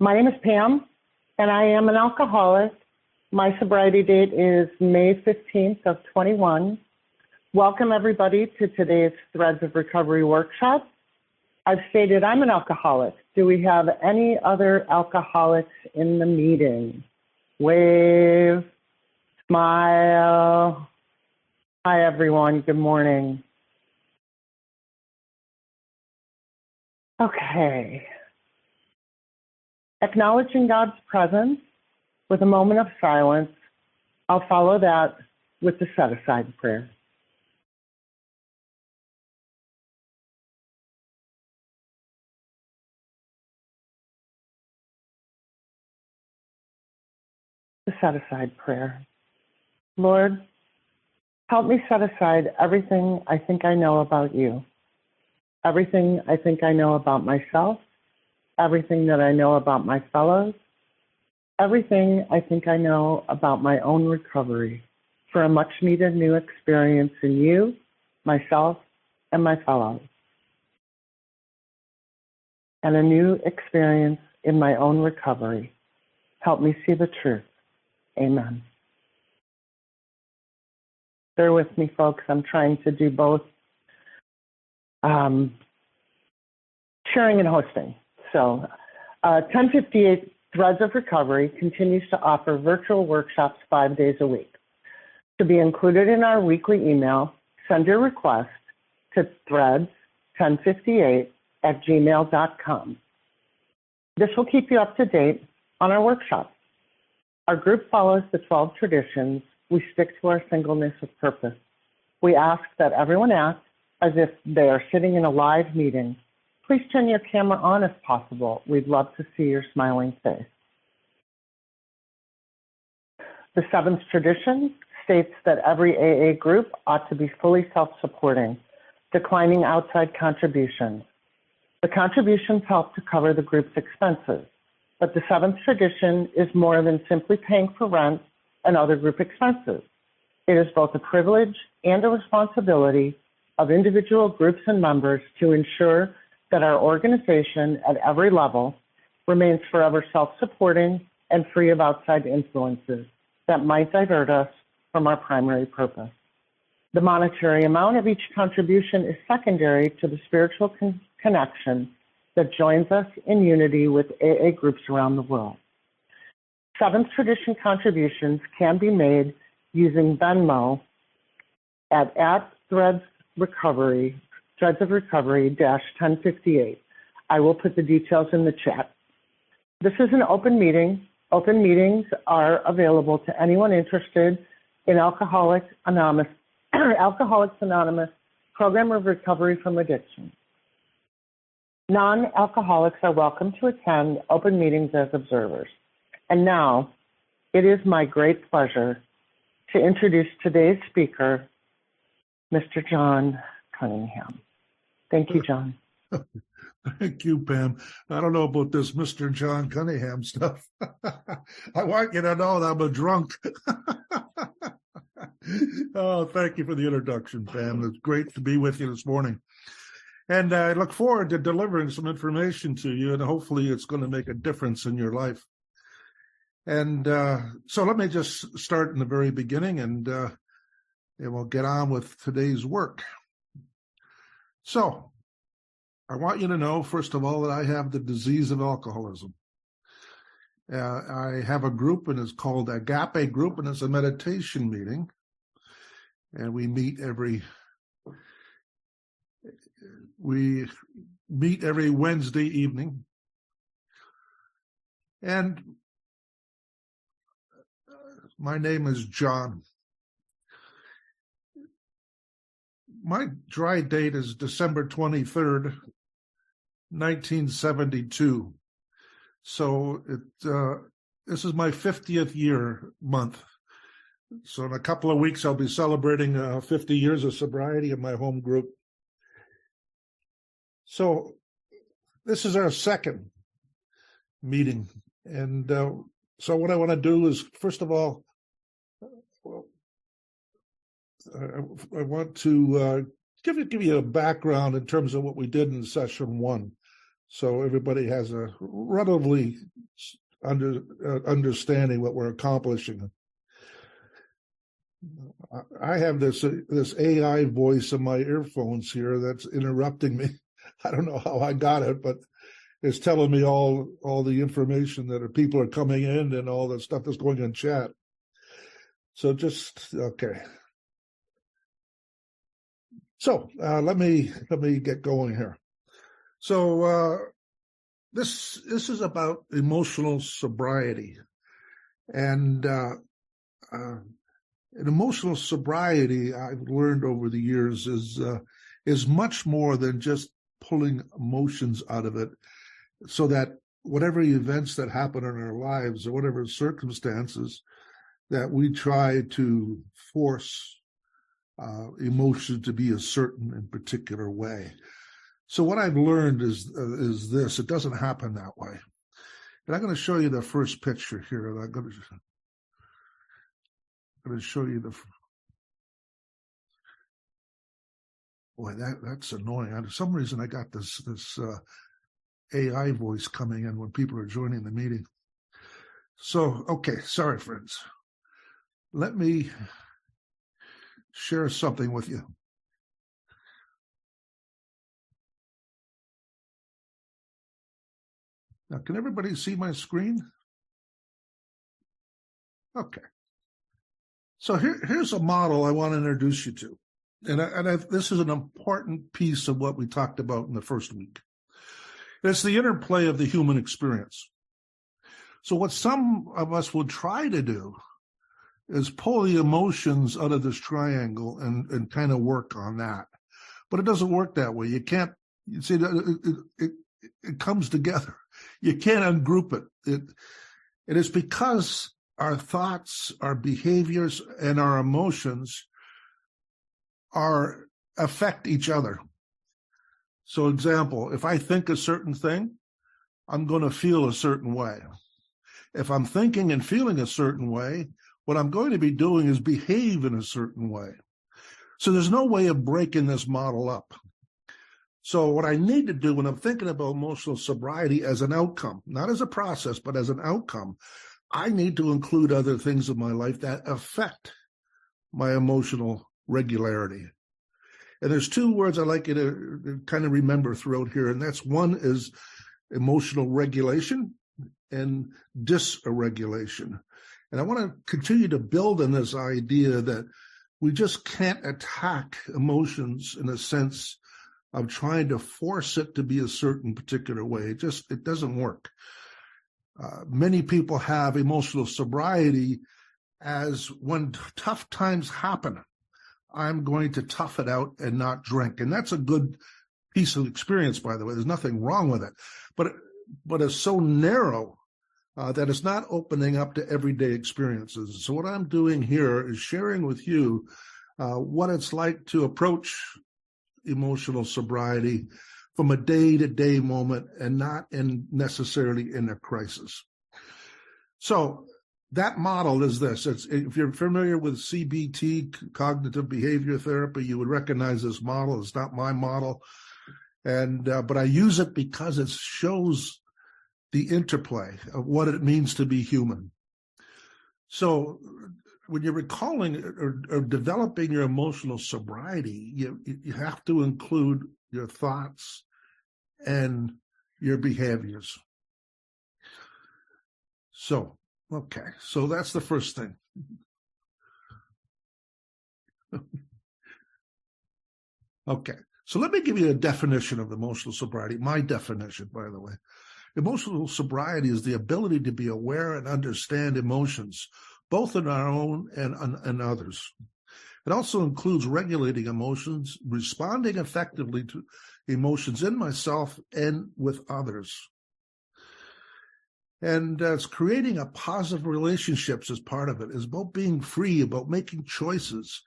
My name is Pam, and I am an alcoholic. My sobriety date is May 15th of 21. Welcome, everybody, to today's Threads of Recovery workshop. I've stated I'm an alcoholic. Do we have any other alcoholics in the meeting? Wave, smile. Hi, everyone. Good morning. Okay. Acknowledging God's presence with a moment of silence, I'll follow that with the set-aside prayer. The set-aside prayer. Lord, help me set aside everything I think I know about you, everything I think I know about myself, everything that I know about my fellows, everything I think I know about my own recovery for a much-needed new experience in you, myself, and my fellows, and a new experience in my own recovery. Help me see the truth. Amen. Bear with me, folks. I'm trying to do both sharing and hosting. So 1058 Threads of Recovery continues to offer virtual workshops 5 days a week. To be included in our weekly email, send your request to threads1058@gmail.com. This will keep you up to date on our workshops. Our group follows the 12 traditions. We stick to our singleness of purpose. We ask that everyone act as if they are sitting in a live meeting. Please turn your camera on if possible. We'd love to see your smiling face. The seventh tradition states that every AA group ought to be fully self-supporting, declining outside contributions. The contributions help to cover the group's expenses, but the seventh tradition is more than simply paying for rent and other group expenses. It is both a privilege and a responsibility of individual groups and members to ensure that our organization at every level remains forever self-supporting and free of outside influences that might divert us from our primary purpose. The monetary amount of each contribution is secondary to the spiritual connection that joins us in unity with AA groups around the world. Seventh tradition contributions can be made using Venmo at Threads of Recovery -1058. I will put the details in the chat. This is an open meeting. Open meetings are available to anyone interested in Alcoholics Anonymous Program of Recovery from Addiction. Non-alcoholics are welcome to attend open meetings as observers. And now, it is my great pleasure to introduce today's speaker, Mr. John Cunningham. Thank you, John. Thank you, Pam. I don't know about this Mr. John Cunningham stuff. I want you to know that I'm a drunk. Oh, thank you for the introduction, Pam. It's great to be with you this morning. And I look forward to delivering some information to you, and hopefully it's going to make a difference in your life. And so let me just start in the very beginning, and we'll get on with today's work. So I want you to know, first of all, that I have the disease of alcoholism. I have a group, and it's called Agape Group, and it's a meditation meeting. And we meet every Wednesday evening. And my name is John. My dry date is December 23rd, 1972. So this is my 50th year month. So in a couple of weeks, I'll be celebrating 50 years of sobriety in my home group. So this is our second meeting. And so what I want to do is, first of all, I want to give you a background in terms of what we did in session one, so everybody has a relatively understanding what we're accomplishing. I have this AI voice in my earphones here that's interrupting me. I don't know how I got it, but it's telling me all the information that people are coming in and all the stuff that's going in chat. So okay. So let me get going here. So this is about emotional sobriety, and emotional sobriety, I've learned over the years, is much more than just pulling emotions out of it, so that whatever events that happen in our lives or whatever circumstances, that we try to force emotion to be a certain and particular way. So what I've learned is this: it doesn't happen that way. And I'm going to show you the first picture here. I'm going to show you the. Boy, that's annoying. For some reason, I got this AI voice coming in when people are joining the meeting. So, okay, sorry, friends. Let me share something with you. Now, can everybody see my screen? Okay. So here's a model I want to introduce you to. And this is an important piece of what we talked about in the first week. It's the interplay of the human experience. So what some of us will try to do is pull the emotions out of this triangle and kind of work on that. But it doesn't work that way. You can't, you see, it comes together. You can't ungroup it. It is because our thoughts, our behaviors, and our emotions affect each other. So, example, if I think a certain thing, I'm going to feel a certain way. If I'm thinking and feeling a certain way, what I'm going to be doing is behave in a certain way. So there's no way of breaking this model up. So what I need to do when I'm thinking about emotional sobriety as an outcome, not as a process, but as an outcome, I need to include other things in my life that affect my emotional regularity. And there's two words I'd like you to kind of remember throughout here, and that's one is emotional regulation and dysregulation. And I want to continue to build on this idea that we just can't attack emotions in a sense of trying to force it to be a certain particular way. It doesn't work. Many people have emotional sobriety as when tough times happen, I'm going to tough it out and not drink. And that's a good piece of experience, by the way. There's nothing wrong with it. But it's so narrow that it's not opening up to everyday experiences. So what I'm doing here is sharing with you what it's like to approach emotional sobriety from a day-to-day moment and not necessarily in a crisis. So that model is this. If you're familiar with CBT, cognitive behavior therapy, you would recognize this model. It's not my model, but I use it because it shows the interplay of what it means to be human. So when you're recalling or developing your emotional sobriety, you have to include your thoughts and your behaviors. So, okay, so that's the first thing. Okay, so let me give you a definition of emotional sobriety, my definition, by the way. Emotional sobriety is the ability to be aware and understand emotions, both in our own and others. It also includes regulating emotions, responding effectively to emotions in myself and with others. And it's creating a positive relationships as part of it. It's about being free, about making choices.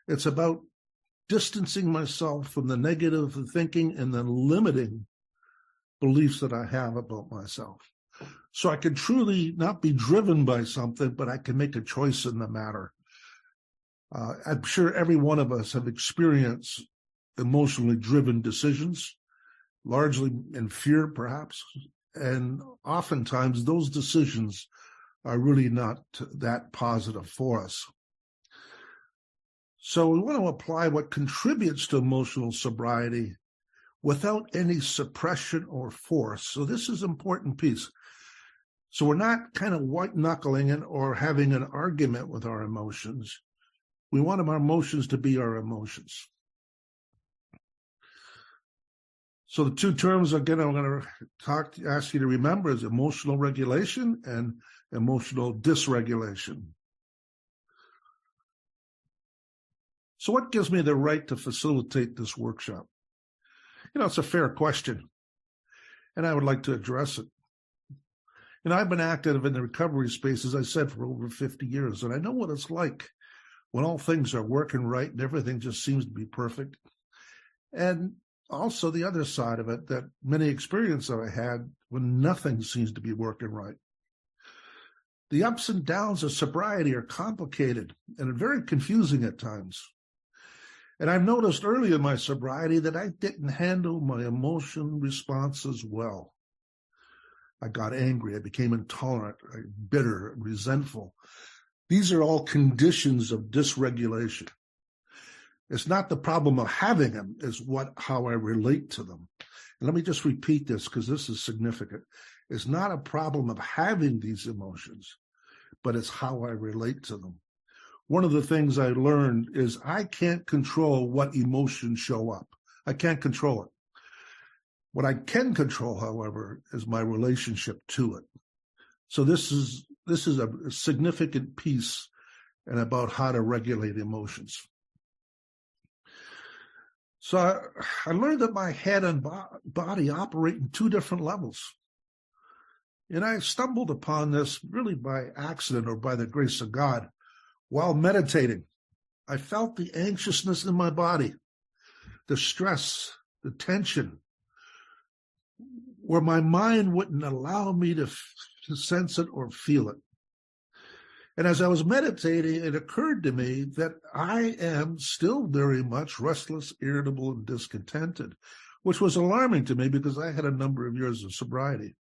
It's about distancing myself from the negative thinking and then limiting beliefs that I have about myself. So I can truly not be driven by something, but I can make a choice in the matter. I'm sure every one of us have experienced emotionally driven decisions, largely in fear, perhaps, And oftentimes those decisions are really not that positive for us. So we want to apply what contributes to emotional sobriety without any suppression or force. So this is an important piece. So we're not kind of white-knuckling it or having an argument with our emotions. We want our emotions to be our emotions. So the two terms, again, I'm going to ask you to remember is emotional regulation and emotional dysregulation. So what gives me the right to facilitate this workshop? It's a fair question, and I would like to address it. I've been active in the recovery space, as I said, for over 50 years, and I know what it's like when all things are working right and everything just seems to be perfect. And also the other side of it, that many experiences that I had when nothing seems to be working right. The ups and downs of sobriety are complicated and very confusing at times. And I've noticed early in my sobriety that I didn't handle my emotion responses well. I got angry, I became intolerant, bitter, resentful. These are all conditions of dysregulation. It's not the problem of having them, it's how I relate to them. And let me just repeat this because this is significant. It's not a problem of having these emotions, but it's how I relate to them. One of the things I learned is I can't control what emotions show up. I can't control it. What I can control, however, is my relationship to it. So this is a significant piece and about how to regulate emotions. So I learned that my head and body operate in two different levels. And I stumbled upon this really by accident or by the grace of God. While meditating, I felt the anxiousness in my body, the stress, the tension, where my mind wouldn't allow me to sense it or feel it. And as I was meditating, it occurred to me that I am still very much restless, irritable, and discontented, which was alarming to me because I had a number of years of sobriety.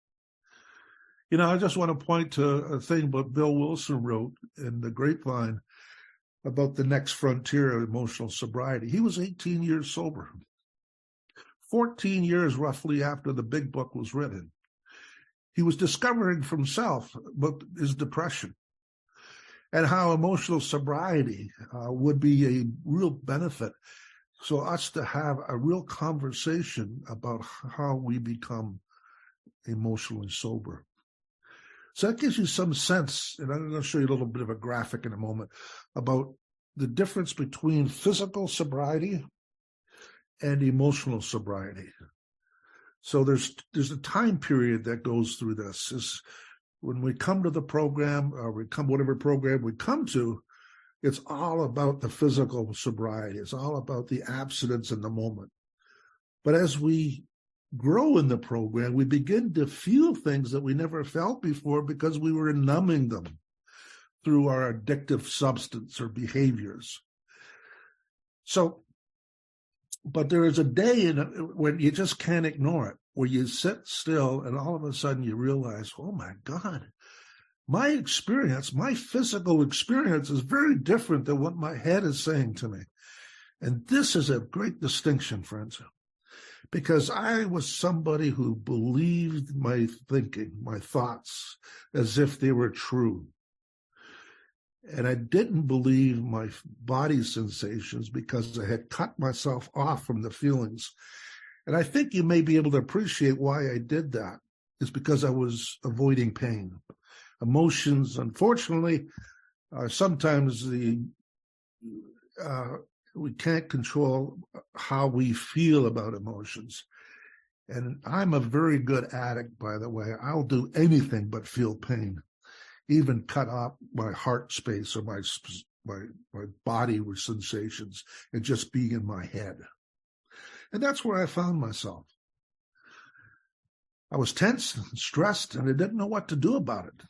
I just want to point to a thing that Bill Wilson wrote in The Grapevine about the next frontier of emotional sobriety. He was 18 years sober, 14 years roughly after the big book was written. He was discovering for himself about his depression and how emotional sobriety would be a real benefit. So us to have a real conversation about how we become emotionally sober. So that gives you some sense, and I'm going to show you a little bit of a graphic in a moment, about the difference between physical sobriety and emotional sobriety. So there's a time period that goes through this. Is when we come to the program, or whatever program we come to, it's all about the physical sobriety. It's all about the abstinence in the moment. But as we grow in the program, we begin to feel things that we never felt before because we were numbing them through our addictive substance or behaviors. So, but there is a day when you just can't ignore it, where you sit still and all of a sudden you realize, oh my God, my experience, my physical experience is very different than what my head is saying to me. And this is a great distinction, friends. Because I was somebody who believed my thinking, my thoughts, as if they were true. And I didn't believe my body sensations because I had cut myself off from the feelings. And I think you may be able to appreciate why I did that. It's because I was avoiding pain. Emotions, unfortunately, sometimes we can't control how we feel about emotions. And I'm a very good addict, by the way. I'll do anything but feel pain, even cut off my heart space or my body with sensations and just be in my head. And that's where I found myself. I was tense and stressed, and I didn't know what to do about it.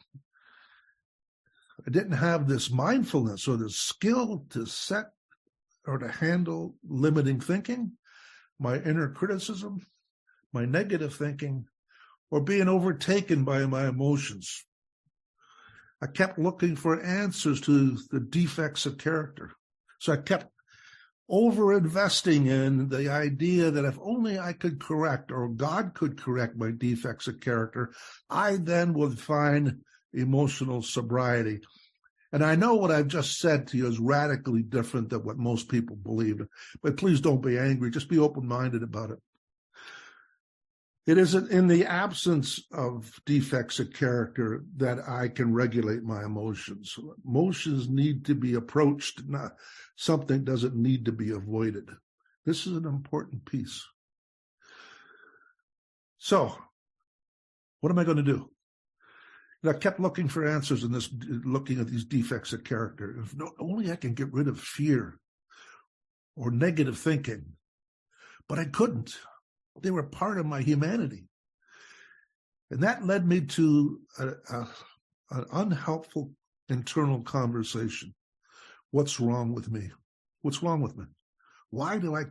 I didn't have this mindfulness or the skill to set or to handle limiting thinking, my inner criticism, my negative thinking, or being overtaken by my emotions. I kept looking for answers to the defects of character. So I kept over-investing in the idea that if only I could correct, or God could correct my defects of character, I then would find emotional sobriety. And I know what I've just said to you is radically different than what most people believe. But please don't be angry. Just be open-minded about it. It isn't in the absence of defects of character that I can regulate my emotions. Emotions need to be approached. Something doesn't need to be avoided. This is an important piece. So, what am I going to do? And I kept looking for answers in this, looking at these defects of character. If only I can get rid of fear or negative thinking. But I couldn't. They were part of my humanity. And that led me to an unhelpful internal conversation. What's wrong with me? What's wrong with me? Why do I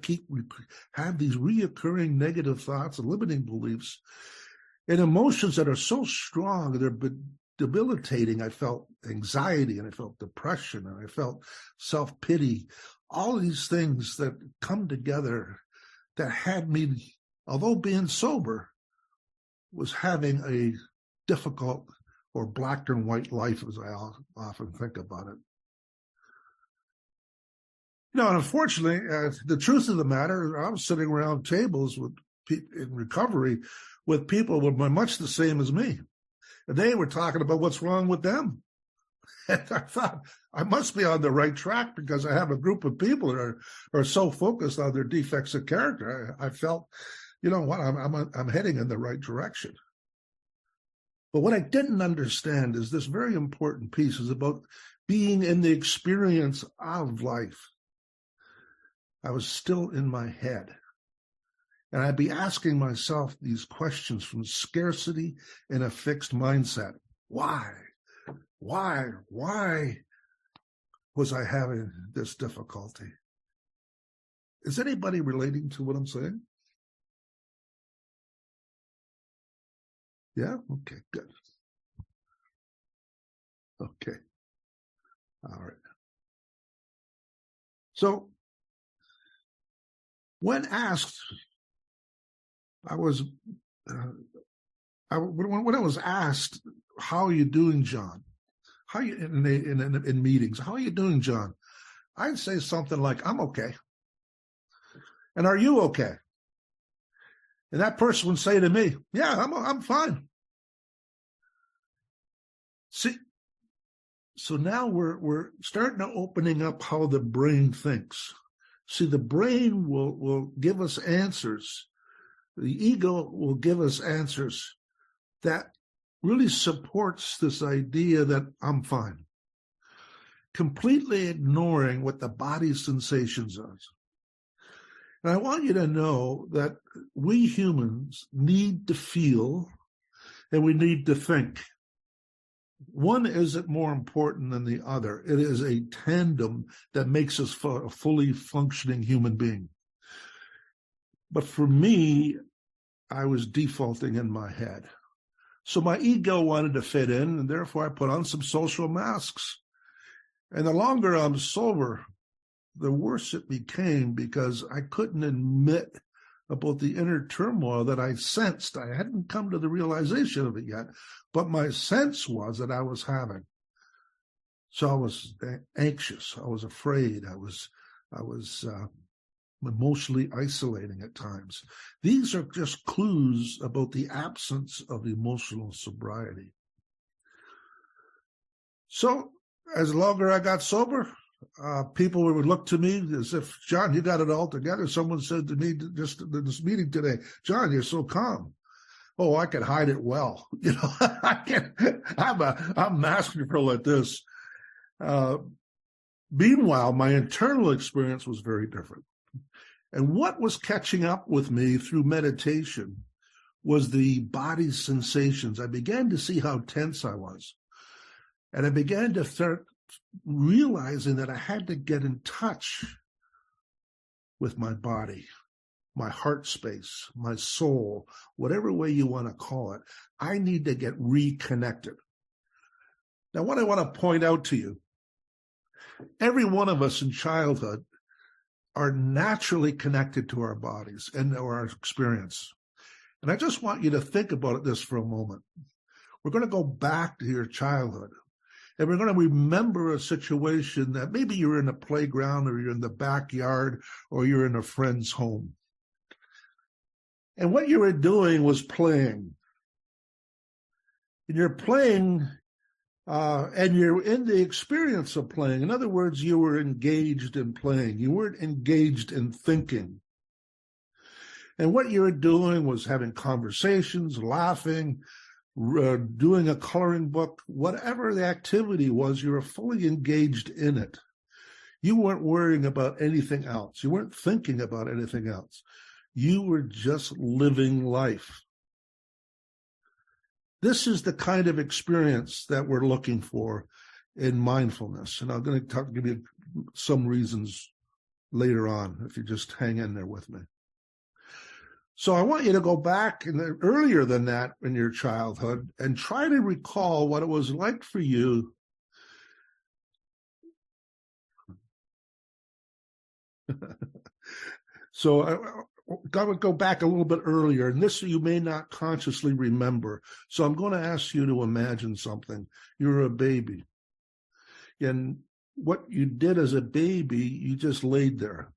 have these reoccurring negative thoughts and limiting beliefs and emotions that are so strong, they're debilitating? I felt anxiety, and I felt depression, and I felt self-pity. All these things that come together that had me, although being sober, was having a difficult or black and white life, as I often think about it. And unfortunately, the truth of the matter, I was sitting around tables with people in recovery with people who were much the same as me. And they were talking about what's wrong with them. And I thought, I must be on the right track because I have a group of people that are so focused on their defects of character. I felt, you know what, I'm heading in the right direction. But what I didn't understand is this very important piece is about being in the experience of life. I was still in my head. And I'd be asking myself these questions from scarcity and a fixed mindset. Why was I having this difficulty? Is anybody relating to what I'm saying? Yeah? Okay, good. Okay. All right. So, when asked, when I was asked, how are you doing, John? How are you in meetings? How are you doing, John? I'd say something like, I'm okay. And are you okay? And that person would say to me, yeah, I'm fine. See, so now we're starting to opening up how the brain thinks. See, the brain will give us answers. The ego will give us answers that really supports this idea that I'm fine, completely ignoring what the body's sensations are. And I want you to know that we humans need to feel and we need to think. One isn't more important than the other. It is a tandem that makes us a fully functioning human being. But for me, I was defaulting in my head. So my ego wanted to fit in, and therefore I put on some social masks. And the longer I'm sober, the worse it became because I couldn't admit about the inner turmoil that I sensed. I hadn't come to the realization of it yet, but my sense was that I was having. So I was anxious. I was afraid. I was emotionally isolating at times. These are just clues about the absence of emotional sobriety. So as longer I got sober, people would look to me as if, John, you got it all together. Someone said to me just in this meeting today, John, you're so calm. Oh, I can hide it well. You know, I'm masterful at this. Meanwhile, my internal experience was very different. And what was catching up with me through meditation was the body's sensations. I began to see how tense I was. And I began to start realizing that I had to get in touch with my body. my heart space, my soul, whatever way you want to call it. I need to get reconnected. Now, what I want to point out to you, every one of us in childhood are naturally connected to our bodies and our experience. And I just want you to think about this for a moment. We're going to go back to your childhood, and we're going to remember a situation that maybe you're in a playground, or you're in the backyard, or you're in a friend's home. And what you were doing was playing. And you're playing, and you're in the experience of playing. In other words, you were engaged in playing. You weren't engaged in thinking. And what you were doing was having conversations, laughing, doing a coloring book, whatever the activity was, you were fully engaged in it. You weren't worrying about anything else. You weren't thinking about anything else. You were just living life. This is the kind of experience that we're looking for in mindfulness. And I'm going to give you some reasons later on, if you just hang in there with me. So I want you to go back earlier than that in your childhood and try to recall what it was like for you So I would go back a little bit earlier, and this you may not consciously remember. So I'm going to ask you to imagine something. You're a baby. And what you did as a baby, you just laid there.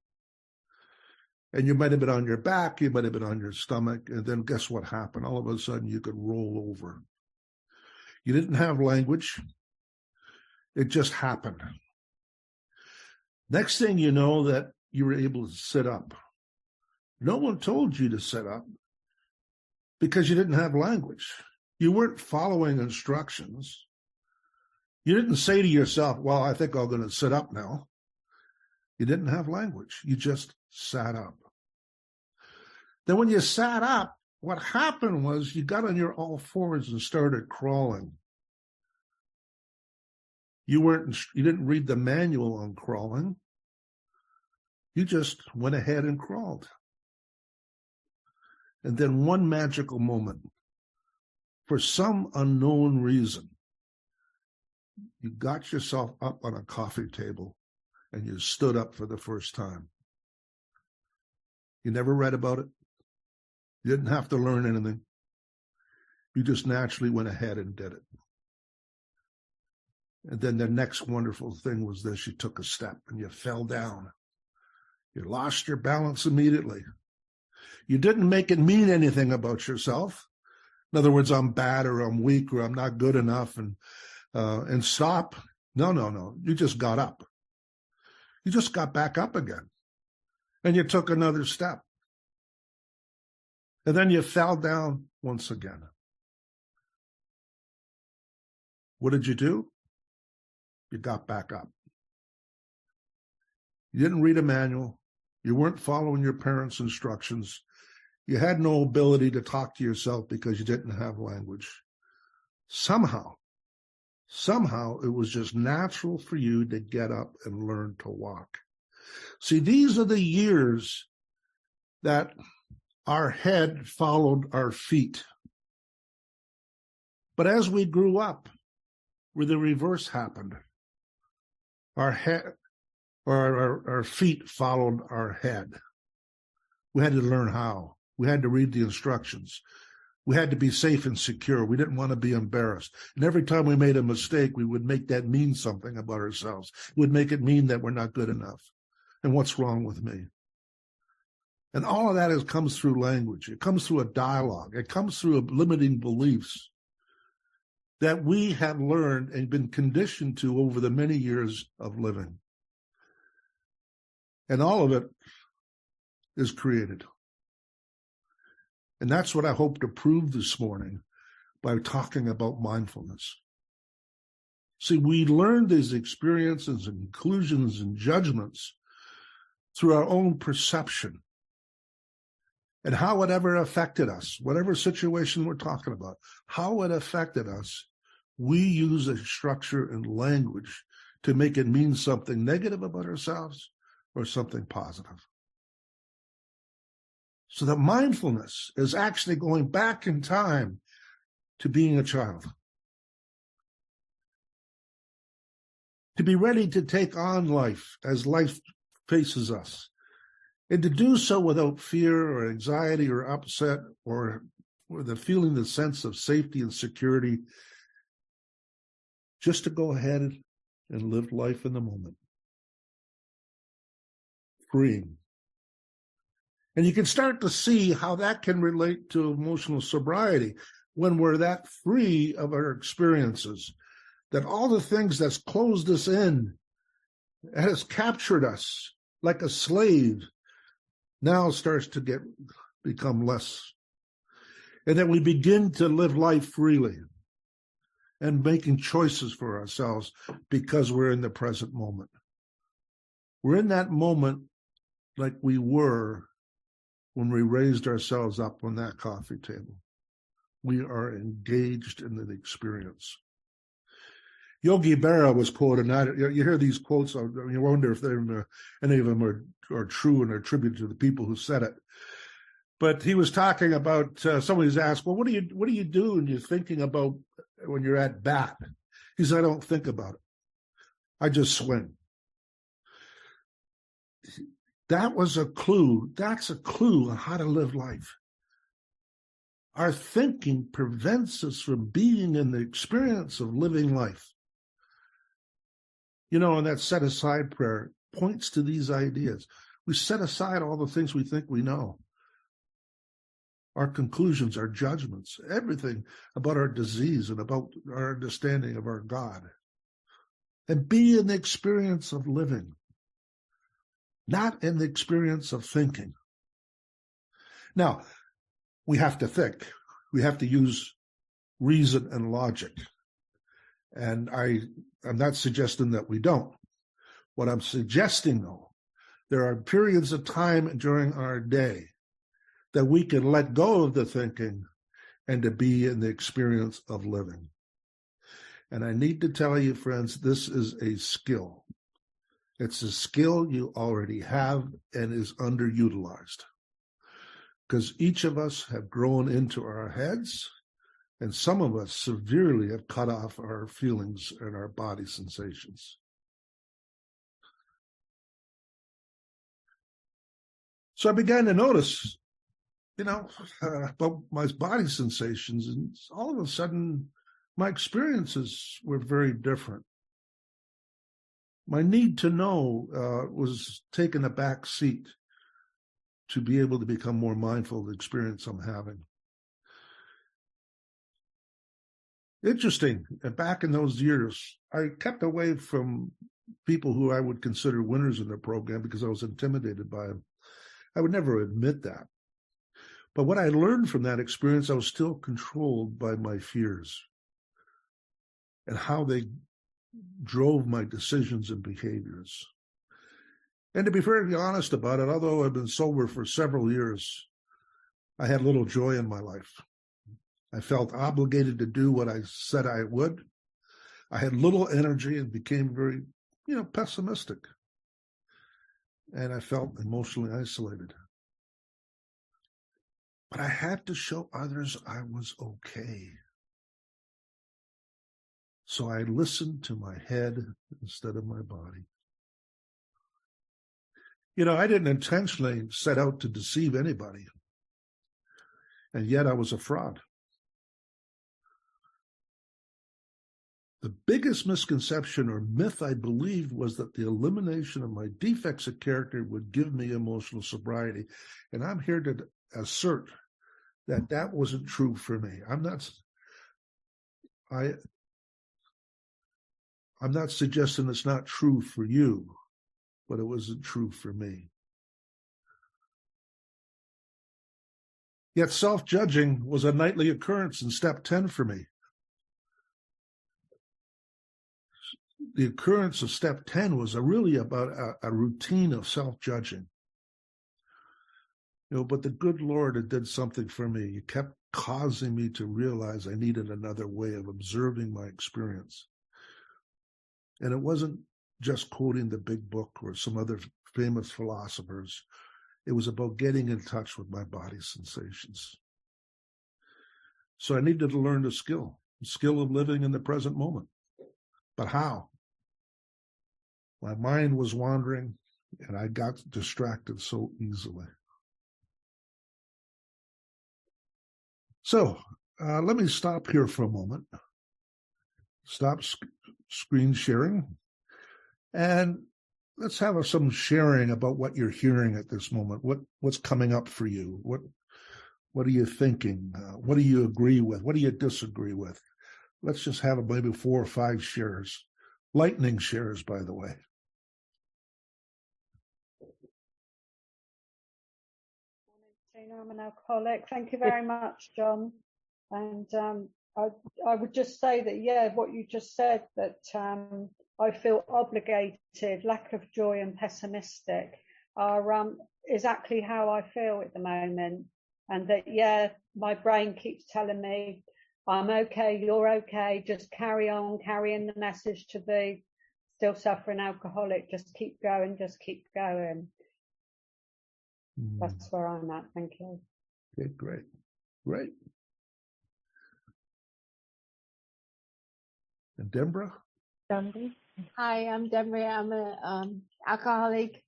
And you might have been on your back, you might have been on your stomach, and then guess what happened? All of a sudden, you could roll over. You didn't have language. It just happened. Next thing you know, that you were able to sit up. No one told you to sit up because you didn't have language. You weren't following instructions. You didn't say to yourself, well, I think I'm going to sit up now. You didn't have language. You just sat up. Then when you sat up, what happened was you got on your all fours and started crawling. You didn't read the manual on crawling. You just went ahead and crawled. And then one magical moment, for some unknown reason, you got yourself up on a coffee table and you stood up for the first time. You never read about it. You didn't have to learn anything. You just naturally went ahead and did it. And then the next wonderful thing was this: you took a step and you fell down. You lost your balance immediately. You didn't make it mean anything about yourself. In other words, I'm bad, or I'm weak, or I'm not good enough, and stop. No. You just got up. You just got back up again. And you took another step. And then you fell down once again. What did you do? You got back up. You didn't read a manual. You weren't following your parents' instructions. You had no ability to talk to yourself because you didn't have language. Somehow it was just natural for you to get up and learn to walk. See, these are the years that our head followed our feet. But as we grew up, where the reverse happened, our feet followed our head. We had to learn how. We had to read the instructions. We had to be safe and secure. We didn't want to be embarrassed. And every time we made a mistake, we would make that mean something about ourselves. It would make it mean that we're not good enough. And what's wrong with me? And all of that comes through language. It comes through a dialogue. It comes through limiting beliefs that we have learned and been conditioned to over the many years of living. And all of it is created. And that's what I hope to prove this morning by talking about mindfulness. See, we learn these experiences and conclusions and judgments through our own perception and how it ever affected us, whatever situation we're talking about, how it affected us. We use a structure and language to make it mean something negative about ourselves or something positive. So that mindfulness is actually going back in time to being a child. To be ready to take on life as life faces us. And to do so without fear or anxiety or upset or the feeling, the sense of safety and security. Just to go ahead and live life in the moment. Freeing. And you can start to see how that can relate to emotional sobriety when we're that free of our experiences, that all the things that's closed us in, has captured us like a slave, now starts to become less. And that we begin to live life freely and making choices for ourselves because we're in the present moment. We're in that moment like we were when we raised ourselves up on that coffee table. We are engaged in the experience. Yogi Berra was quoted, and you hear these quotes, you wonder if any of them are true and are attributed to the people who said it. But he was talking about, somebody's asked, well, what do you do when you're thinking about when you're at bat? He said, I don't think about it. I just swing. That was a clue. That's a clue on how to live life. Our thinking prevents us from being in the experience of living life. And that set aside prayer points to these ideas. We set aside all the things we think we know. Our conclusions, our judgments, everything about our disease and about our understanding of our God. And be in the experience of living, not in the experience of thinking. Now, we have to think. We have to use reason and logic. And I'm not suggesting that we don't. What I'm suggesting, though, there are periods of time during our day that we can let go of the thinking and to be in the experience of living. And I need to tell you, friends, this is a skill. It's a skill you already have and is underutilized. Because each of us have grown into our heads, and some of us severely have cut off our feelings and our body sensations. So I began to notice, about my body sensations, and all of a sudden, my experiences were very different. My need to know was taking a back seat to be able to become more mindful of the experience I'm having. Interesting, back in those years, I kept away from people who I would consider winners in the program because I was intimidated by them. I would never admit that. But what I learned from that experience, I was still controlled by my fears and how they drove my decisions and behaviors. And to be very honest about it, although I've been sober for several years, I had little joy in my life. I felt obligated to do what I said I would. I had little energy and became very, pessimistic. And I felt emotionally isolated. But I had to show others I was okay. So I listened to my head instead of my body. I didn't intentionally set out to deceive anybody. And yet I was a fraud. The biggest misconception or myth I believed was that the elimination of my defects of character would give me emotional sobriety. And I'm here to assert that that wasn't true for me. I'm not suggesting it's not true for you, but it wasn't true for me. Yet self-judging was a nightly occurrence in step 10 for me. The occurrence of step 10 was really about a routine of self-judging. But the good Lord did something for me. He kept causing me to realize I needed another way of observing my experience. And it wasn't just quoting the big book or some other famous philosophers. It was about getting in touch with my body's sensations. So I needed to learn the skill of living in the present moment. But how? My mind was wandering, and I got distracted so easily. So let me stop here for a moment. Stop screen sharing. And let's have some sharing about what you're hearing at this moment. What's coming up for you? What are you thinking? What do you agree with? What do you disagree with? Let's just have maybe 4 or 5 shares. Lightning shares, by the way. I'm an alcoholic. Thank you very much, John. And I would just say that, yeah, what you just said, that I feel obligated, lack of joy and pessimistic are exactly how I feel at the moment. And that, yeah, my brain keeps telling me, I'm okay, you're okay, just carry on, carrying the message to the still suffering alcoholic, just keep going, just keep going. That's where I'm at. Thank you. Okay, great. Great. And Deborah? Hi, I'm Deborah. I'm an alcoholic.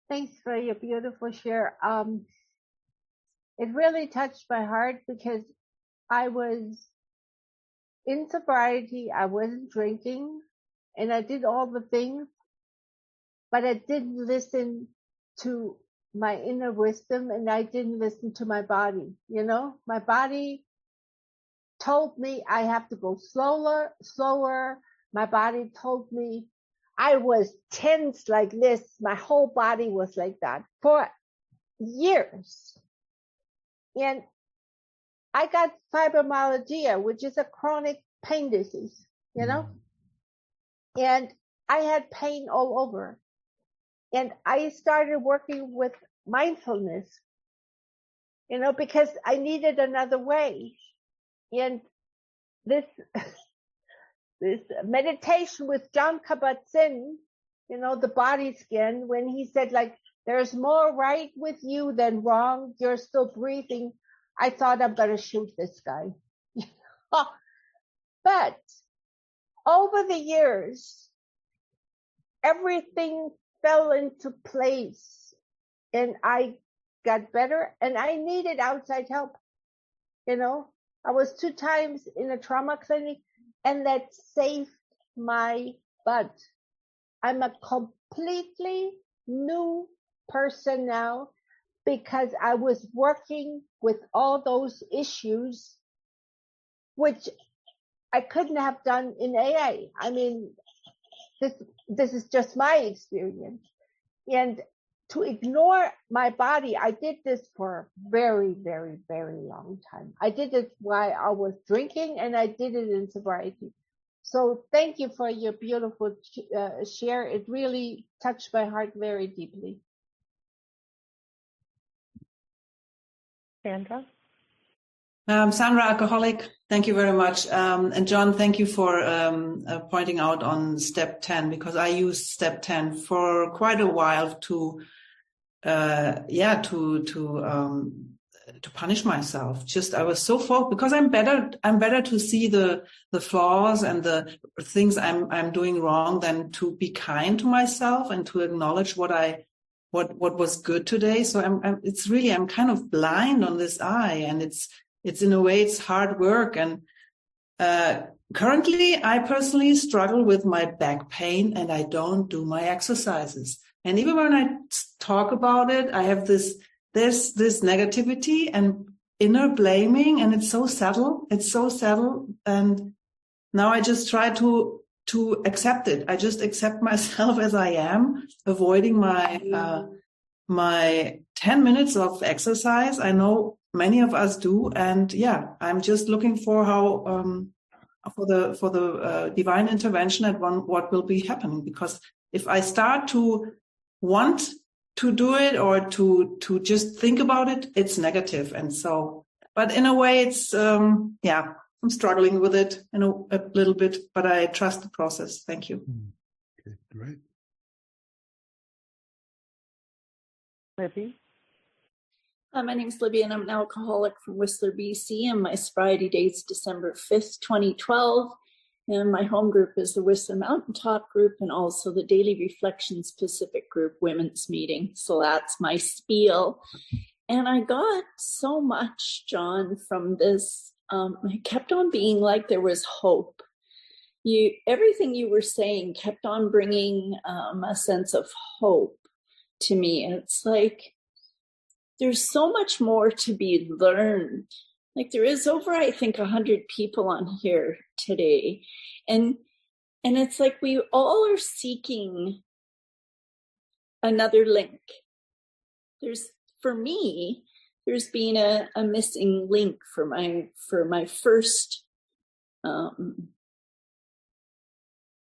Thanks for your beautiful share. It really touched my heart because I was in sobriety. I wasn't drinking, and I did all the things, but I didn't listen to my inner wisdom, and I didn't listen to my body. You know, my body told me I have to go slower. My body told me I was tense like this. My whole body was like that for years. And I got fibromyalgia, which is a chronic pain disease, you know, and I had pain all over. And I started working with mindfulness, you know, because I needed another way. And this meditation with John Kabat-Zinn, you know, the body scan, when he said, like, there's more right with you than wrong, you're still breathing, I thought I'm going to shoot this guy. But over the years, everything fell into place and I got better, and I needed outside help. You know, I was 2 times in a trauma clinic, and that saved my butt. I'm a completely new person now because I was working with all those issues, which I couldn't have done in AA. I mean, this is just my experience. And to ignore my body, I did this for a very, very, very long time. I did it while I was drinking, and I did it in sobriety. So thank you for your beautiful share. It really touched my heart very deeply. Sandra? Sandra, alcoholic. Thank you very much. And John, thank you for pointing out on step 10, because I used step 10 for quite a while to punish myself. Just I was so focused because I'm better to see the flaws and the things I'm doing wrong than to be kind to myself and to acknowledge what was good today. So I'm kind of blind on this eye, and it's in a way it's hard work. And currently I personally struggle with my back pain, and I don't do my exercises. And even when I talk about it, I have there's this negativity and inner blaming, and it's so subtle. And now I just try to accept it. I just accept myself as I am, avoiding my 10 minutes of exercise. I know many of us do. And yeah, I'm just looking for how, for the divine intervention at what will be happening. Because if I start to want to do it or to just think about it, it's negative. And so, but in a way it's, I'm struggling with it a little bit, but I trust the process. Thank you. Okay, great. Libby? My name's Libby, and I'm an alcoholic from Whistler, BC, and my sobriety date's December 5th, 2012. And my home group is the Whistler Mountaintop Group and also the Daily Reflections Pacific Group Women's Meeting. So that's my spiel. And I got so much, John, from this. It kept on being like there was hope. Everything you were saying kept on bringing a sense of hope to me. And it's like, there's so much more to be learned. Like there is over, I think, 100 people on here today. And it's like we all are seeking another link. For me, there's been a missing link for my first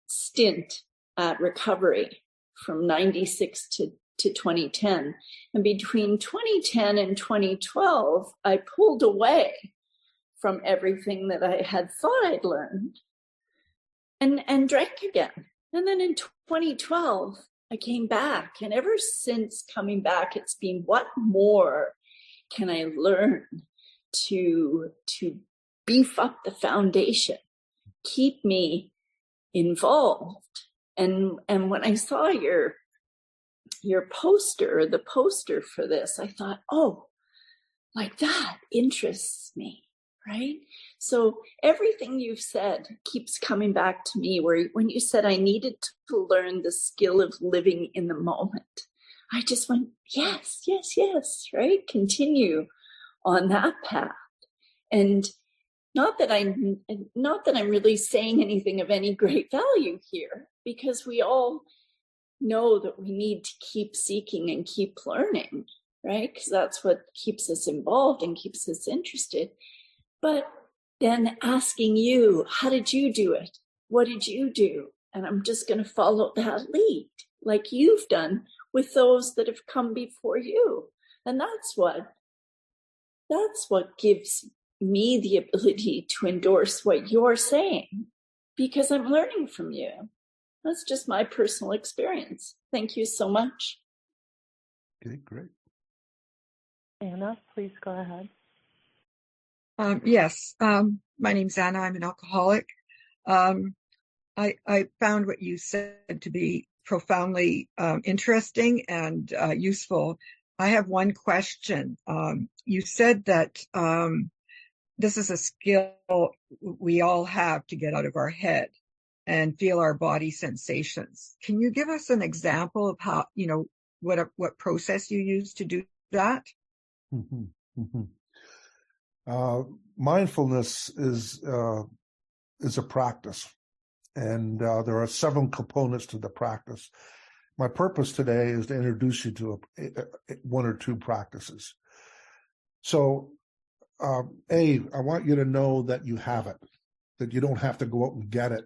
stint at recovery from 96 to 2010. And between 2010 and 2012, I pulled away from everything that I had thought I'd learned and drank again. And then in 2012, I came back. And ever since coming back, it's been, what more can I learn to beef up the foundation, keep me involved? And when I saw your poster, the poster for this, I thought, oh, like that interests me, right? So everything you've said keeps coming back to me, where when you said I needed to learn the skill of living in the moment, I just went, yes, yes, yes, right? Continue on that path. And not that I'm really saying anything of any great value here, because we all know that we need to keep seeking and keep learning, right? Because that's what keeps us involved and keeps us interested. But then asking you, how did you do it? What did you do? And I'm just going to follow that lead, like you've done with those that have come before you. And that's what gives me the ability to endorse what you're saying, because I'm learning from you. That's just my personal experience. Thank you so much. Okay, great. Anna, please go ahead. Yes, my name's Anna. I'm an alcoholic. I found what you said to be profoundly interesting and useful. I have one question. You said that this is a skill we all have to get out of our head and feel our body sensations. Can you give us an example of how, what process you use to do that? Mm-hmm. Mm-hmm. Mindfulness is a practice, and there are several components to the practice. My purpose today is to introduce you to one or two practices. So, I want you to know that you have it, that you don't have to go out and get it.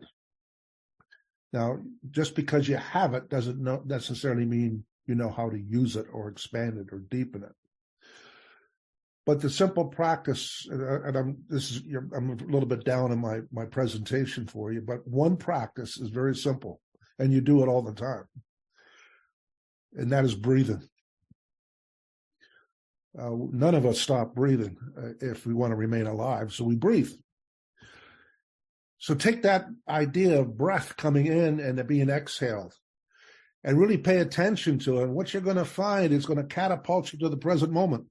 Now, just because you have it doesn't necessarily mean you know how to use it or expand it or deepen it. But the simple practice, and I'm a little bit down in my presentation for you, but one practice is very simple, and you do it all the time, and that is breathing. None of us stop breathing if we want to remain alive, so we breathe. So take that idea of breath coming in and it being exhaled and really pay attention to it. And what you're going to find is going to catapult you to the present moment.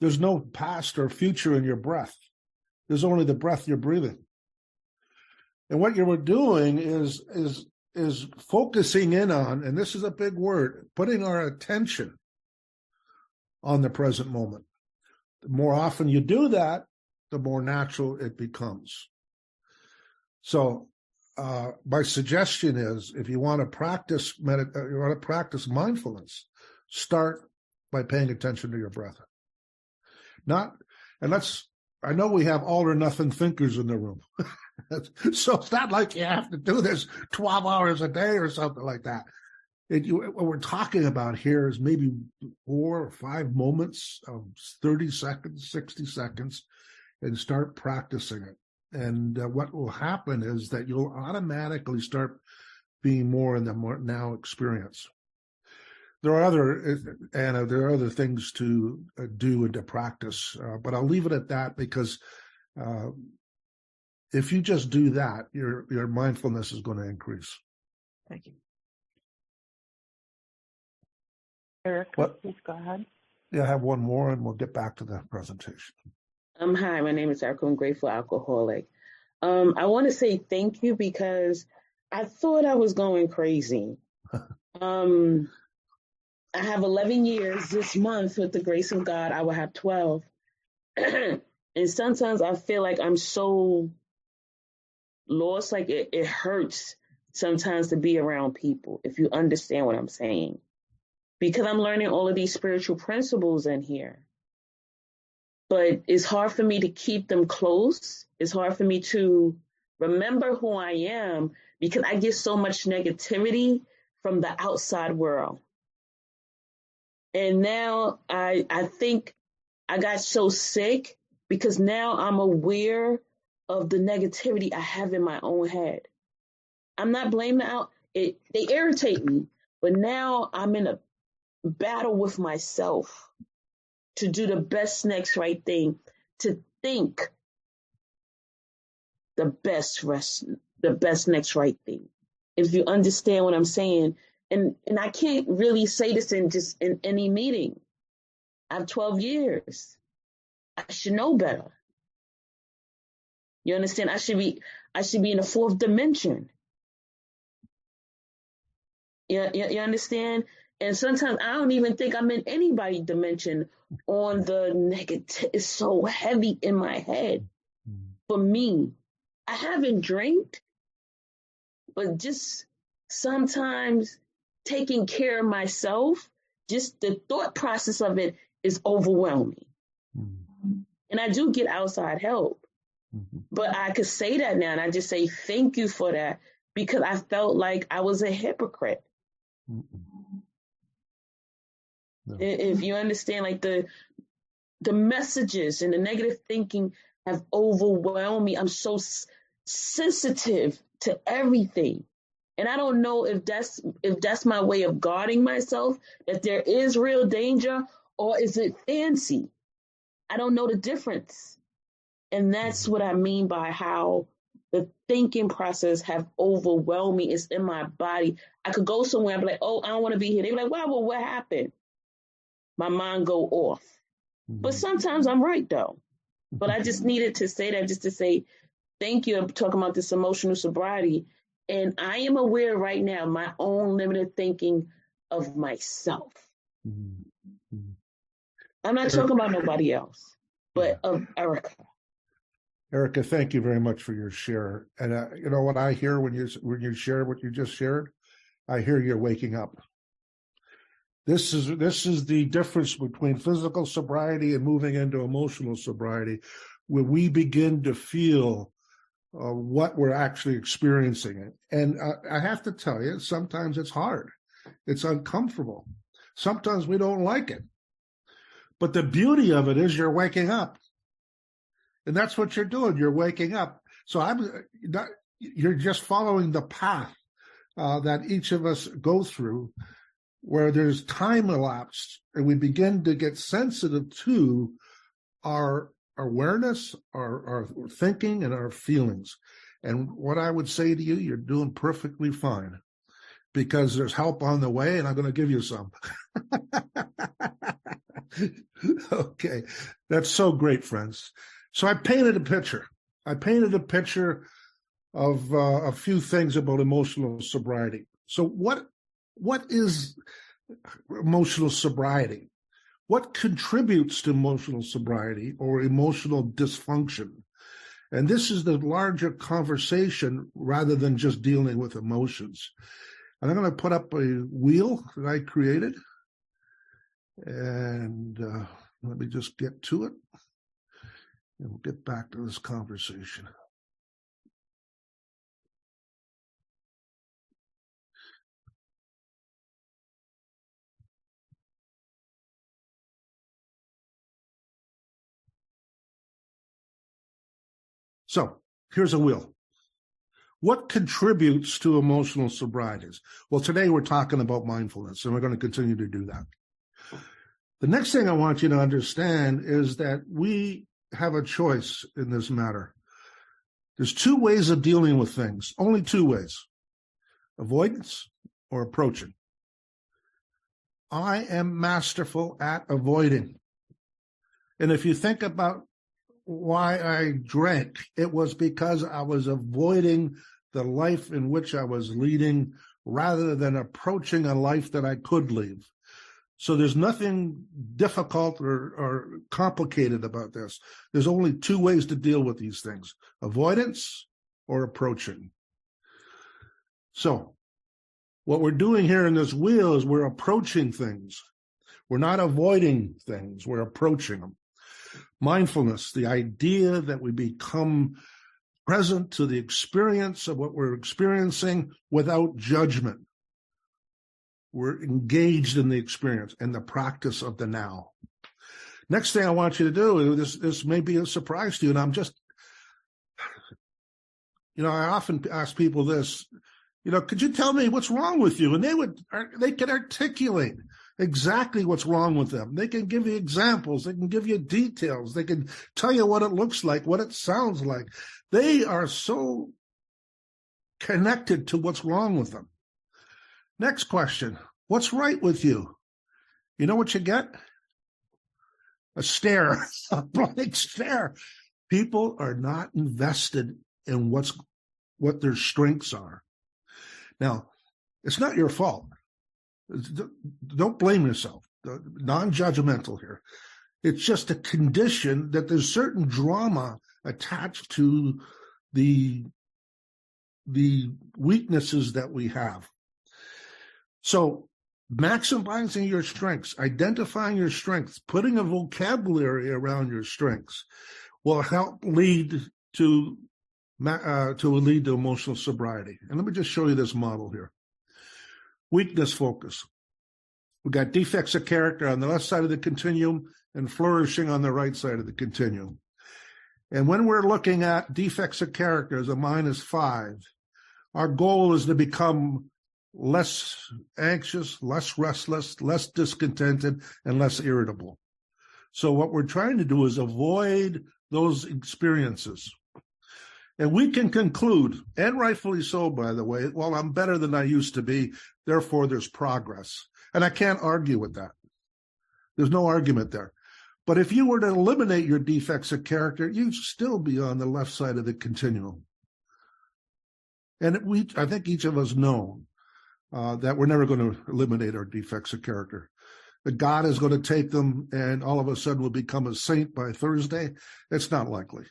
There's no past or future in your breath. There's only the breath you're breathing. And what you were doing is focusing in on, and this is a big word, putting our attention on the present moment. The more often you do that, the more natural it becomes. So my suggestion is, if you want to practice mindfulness, start by paying attention to your breath. I know we have all or nothing thinkers in the room. So it's not like you have to do this 12 hours a day or something like that. What we're talking about here is maybe 4 or 5 moments of 30 seconds, 60 seconds, and start practicing it. And what will happen is that you'll automatically start being more in the more now experience. there are other, Anna, there are other things to do and to practice, but I'll leave it at that because if you just do that, your mindfulness is going to increase. Thank you. Eric, please go ahead. Yeah, I have one more and we'll get back to the presentation. Hi, my name is Erica. I'm a grateful alcoholic. I want to say thank you because I thought I was going crazy. I have 11 years this month. With the grace of God, I will have 12. And sometimes I feel like I'm so lost, like it hurts sometimes to be around people, if you understand what I'm saying. Because I'm learning all of these spiritual principles in here. But it's hard for me to keep them close. It's hard for me to remember who I am because I get so much negativity from the outside world. And now I think I got so sick because now I'm aware of the negativity I have in my own head. I'm not blaming the out. They irritate me, but now I'm in a battle with myself to do the best next right thing, to think the best next right thing. If you understand what I'm saying, and I can't really say this in any meeting. I have 12 years. I should know better. You understand? I should be in the fourth dimension. You understand? And sometimes I don't even think I'm in anybody's dimension on the negative. It's so heavy in my head. For me, I haven't drank, but just sometimes taking care of myself, just the thought process of it is overwhelming. And I do get outside help. But I could say that now, and I just say thank you for that because I felt like I was a hypocrite. No. If you understand, like the messages and the negative thinking have overwhelmed me. I'm so sensitive to everything. And I don't know if that's my way of guarding myself, that there is real danger, or is it fancy? I don't know the difference. And that's what I mean by how the thinking process have overwhelmed me. It's in my body. I could go somewhere and be like, oh, I don't want to be here. They be like, well, what happened? My mind go off. But sometimes I'm right, though. But I just needed to say that just to say thank you. I'm talking about this emotional sobriety. And I am aware right now of my own limited thinking of myself. I'm not talking about nobody else, but of Erica. Erica, thank you very much for your share. And you know what I hear when you share what you just shared? I hear you're waking up. This is the difference between physical sobriety and moving into emotional sobriety, where we begin to feel what we're actually experiencing. And I have to tell you, sometimes it's hard. It's uncomfortable. Sometimes we don't like it. But the beauty of it is you're waking up. And that's what you're doing. You're waking up. So you're just following the path that each of us go through, where there's time elapsed and we begin to get sensitive to our awareness, our thinking, and our feelings. And what I would say to you, you're doing perfectly fine, because there's help on the way, and I'm going to give you some. Okay, that's so great, friends. So I painted a picture. I painted a picture of a few things about emotional sobriety. So what is emotional sobriety? What contributes to emotional sobriety or emotional dysfunction? And this is the larger conversation rather than just dealing with emotions. And I'm going to put up a wheel that I created. And let me just get to it. And we'll get back to this conversation. So here's a wheel. What contributes to emotional sobrieties? Well, today we're talking about mindfulness, and we're going to continue to do that. The next thing I want you to understand is that we have a choice in this matter. There's two ways of dealing with things, only two ways: avoidance or approaching. I am masterful at avoiding. And if you think about why I drank, it was because I was avoiding the life in which I was leading rather than approaching a life that I could lead. So there's nothing difficult or complicated about this. There's only two ways to deal with these things: avoidance or approaching. So what we're doing here in this wheel is we're approaching things. We're not avoiding things, we're approaching them. Mindfulness, the idea that we become present to the experience of what we're experiencing without judgment. We're engaged in the experience and the practice of the now. Next thing I want you to do, this may be a surprise to you, and I'm just, I often ask people this, could you tell me what's wrong with you? And they can articulate exactly what's wrong with them. They can give you examples. They can give you details. They can tell you what it looks like, what it sounds like. They are so connected to what's wrong with them. Next question: what's right with you? You know what you get? A stare, a blank stare. People are not invested in what their strengths are. Now, it's not your fault. Don't blame yourself. Non-judgmental here. It's just a condition that there's certain drama attached to the weaknesses that we have. So maximizing your strengths, identifying your strengths, putting a vocabulary around your strengths will help lead to emotional sobriety. And let me just show you this model here. Weakness focus. We've got defects of character on the left side of the continuum and flourishing on the right side of the continuum. And when we're looking at defects of character as a -5, our goal is to become less anxious, less restless, less discontented, and less irritable. So what we're trying to do is avoid those experiences. And we can conclude, and rightfully so, by the way, well, I'm better than I used to be, therefore there's progress. And I can't argue with that. There's no argument there. But if you were to eliminate your defects of character, you'd still be on the left side of the continuum. And I think each of us know that we're never going to eliminate our defects of character. That God is going to take them and all of a sudden we'll become a saint by Thursday. It's not likely.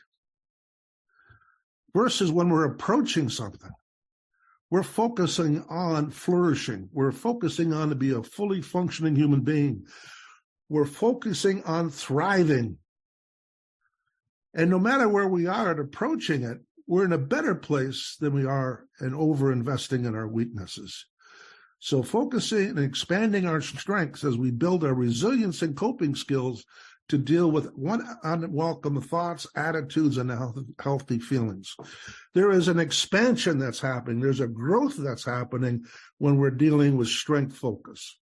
Versus when we're approaching something, we're focusing on flourishing. We're focusing on to be a fully functioning human being. We're focusing on thriving. And no matter where we are at approaching it, we're in a better place than we are in over-investing in our weaknesses. So focusing and expanding our strengths as we build our resilience and coping skills to deal with unwelcome thoughts, attitudes, and healthy feelings. There is an expansion that's happening. There's a growth that's happening when we're dealing with strength focus.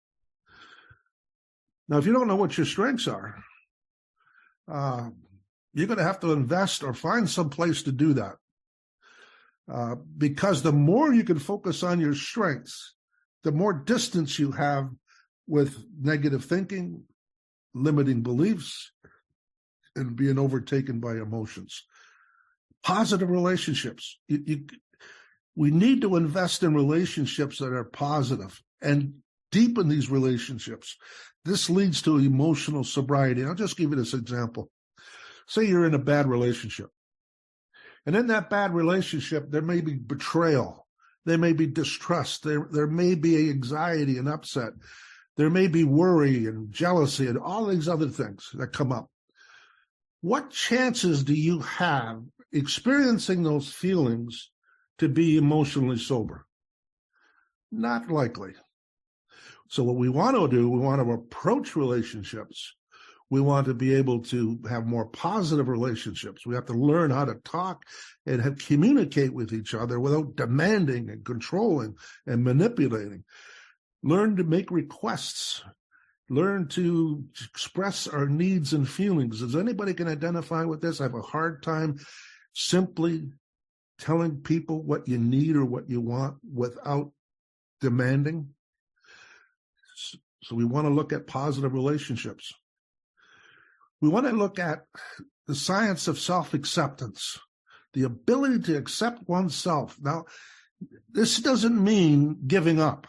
Now, if you don't know what your strengths are, you're going to have to invest or find some place to do that. Because the more you can focus on your strengths, the more distance you have with negative thinking, limiting beliefs, and being overtaken by emotions. Positive relationships. We need to invest in relationships that are positive and deepen these relationships. This leads to emotional sobriety. I'll just give you this example. Say you're in a bad relationship. And in that bad relationship, there may be betrayal. There may be distrust. There may be anxiety and upset. There may be worry and jealousy and all these other things that come up. What chances do you have experiencing those feelings to be emotionally sober? Not likely. So what we want to do, we want to approach relationships We want to be able to have more positive relationships. We have to learn how to talk and communicate with each other without demanding and controlling and manipulating. Learn to make requests. Learn to express our needs and feelings. Does anybody can identify with this? I have a hard time simply telling people what you need or what you want without demanding. So we want to look at positive relationships. We want to look at the science of self-acceptance, the ability to accept oneself. Now, this doesn't mean giving up.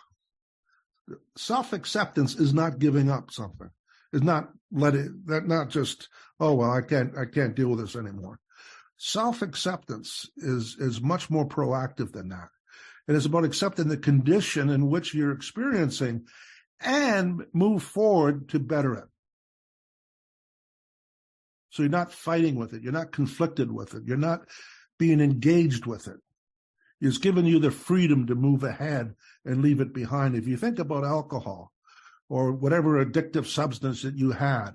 Self-acceptance is not giving up something. It's not not just, oh, well, I can't deal with this anymore. Self-acceptance is much more proactive than that. It is about accepting the condition in which you're experiencing and move forward to better it. So you're not fighting with it. You're not conflicted with it. You're not being engaged with it. It's given you the freedom to move ahead and leave it behind. If you think about alcohol or whatever addictive substance that you had,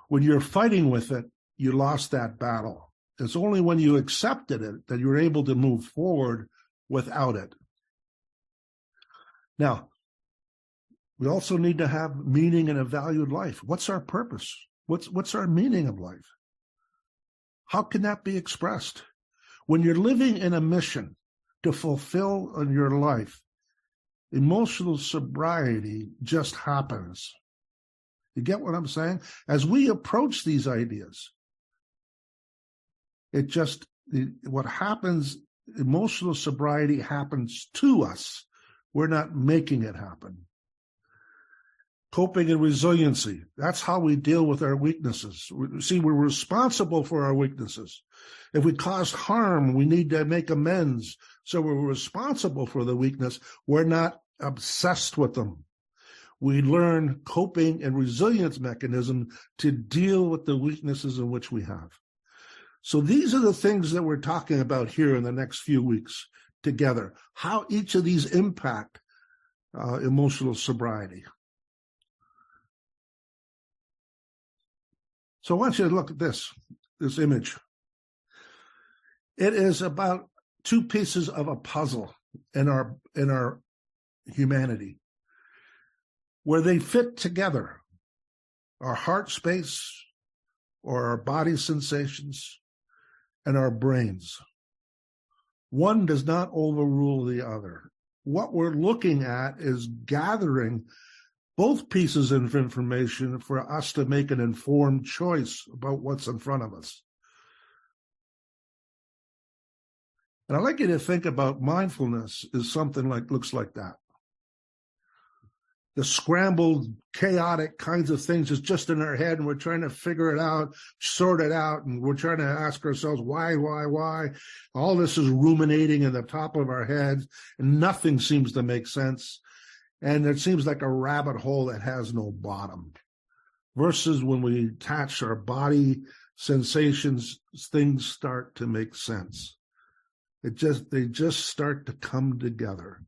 when you're fighting with it, you lost that battle. It's only when you accepted it that you're able to move forward without it. Now, we also need to have meaning in a valued life. What's our purpose? What's our meaning of life? How can that be expressed? When you're living in a mission to fulfill in your life, emotional sobriety just happens. You get what I'm saying? As we approach these ideas, what happens, emotional sobriety happens to us. We're not making it happen. Coping and resiliency. That's how we deal with our weaknesses. See, we're responsible for our weaknesses. If we cause harm, we need to make amends. So we're responsible for the weakness. We're not obsessed with them. We learn coping and resilience mechanism to deal with the weaknesses in which we have. So these are the things that we're talking about here in the next few weeks together, how each of these impact emotional sobriety. So I want you to look at this image. It is about two pieces of a puzzle in our humanity, where they fit together, our heart space or our body sensations and our brains. One does not overrule the other. What we're looking at is gathering both pieces of information for us to make an informed choice about what's in front of us. And I'd like you to think about mindfulness as something looks like that. The scrambled, chaotic kinds of things is just in our head, and we're trying to figure it out, sort it out, and we're trying to ask ourselves, why? All this is ruminating in the top of our heads, and nothing seems to make sense. And it seems like a rabbit hole that has no bottom. Versus when we attach our body sensations, things start to make sense. They just start to come together.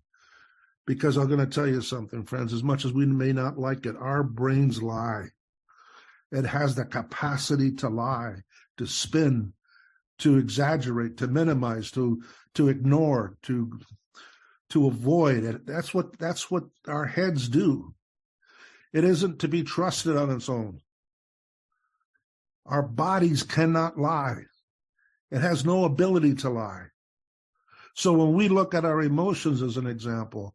Because I'm going to tell you something, friends, as much as we may not like it, our brains lie. It has the capacity to lie, to spin, to exaggerate, to minimize, to ignore, to avoid it. That's what our heads do. It isn't to be trusted on its own. Our bodies cannot lie. It has no ability to lie. So when we look at our emotions as an example,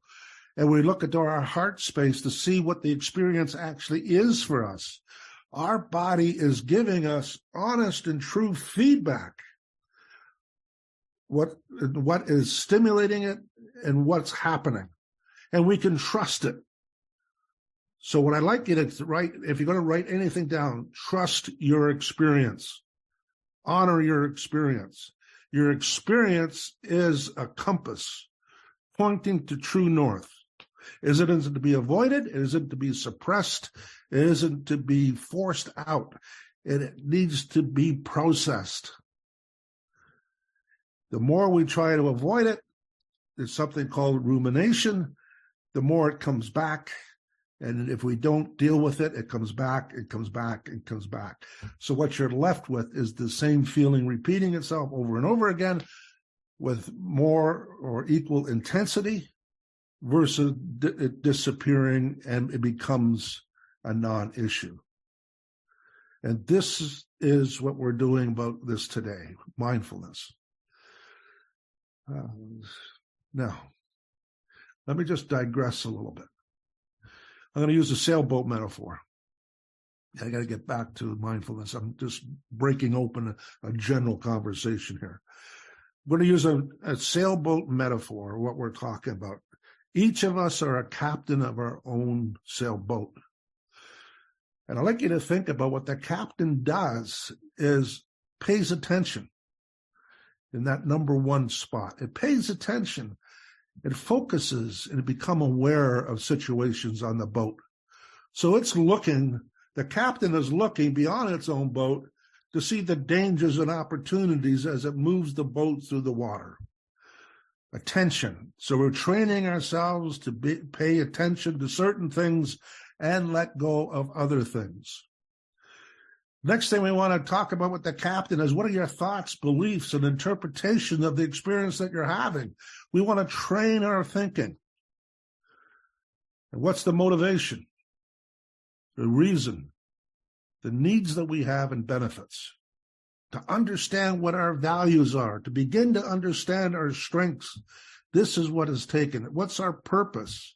and we look at our heart space to see what the experience actually is for us, our body is giving us honest and true feedback. What is stimulating it and what's happening. And we can trust it. So what I'd like you to write, if you're going to write anything down, trust your experience. Honor your experience. Your experience is a compass pointing to true north. It isn't to be avoided. It isn't to be suppressed. It isn't to be forced out. It needs to be processed. The more we try to avoid it, there's something called rumination. The more it comes back, And if we don't deal with it, it comes back, it comes back, it comes back. So what you're left with is the same feeling repeating itself over and over again with more or equal intensity versus it disappearing and it becomes a non-issue. And this is what we're doing about this today, mindfulness. Now, let me just digress a little bit. I'm going to use a sailboat metaphor. I got to get back to mindfulness. I'm just breaking open a general conversation here. I'm going to use a sailboat metaphor, what we're talking about. Each of us are a captain of our own sailboat. And I'd like you to think about what the captain does is pays attention in that number one spot. It pays attention. It focuses and become aware of situations on the boat. So it's looking, the captain is looking beyond its own boat to see the dangers and opportunities as it moves the boat through the water. Attention. So we're training ourselves to pay attention to certain things and let go of other things. Next thing we want to talk about with the captain is, what are your thoughts, beliefs, and interpretation of the experience that you're having? We want to train our thinking. And what's the motivation? The reason, the needs that we have and benefits. To understand what our values are, to begin to understand our strengths. This is what is taken. What's our purpose?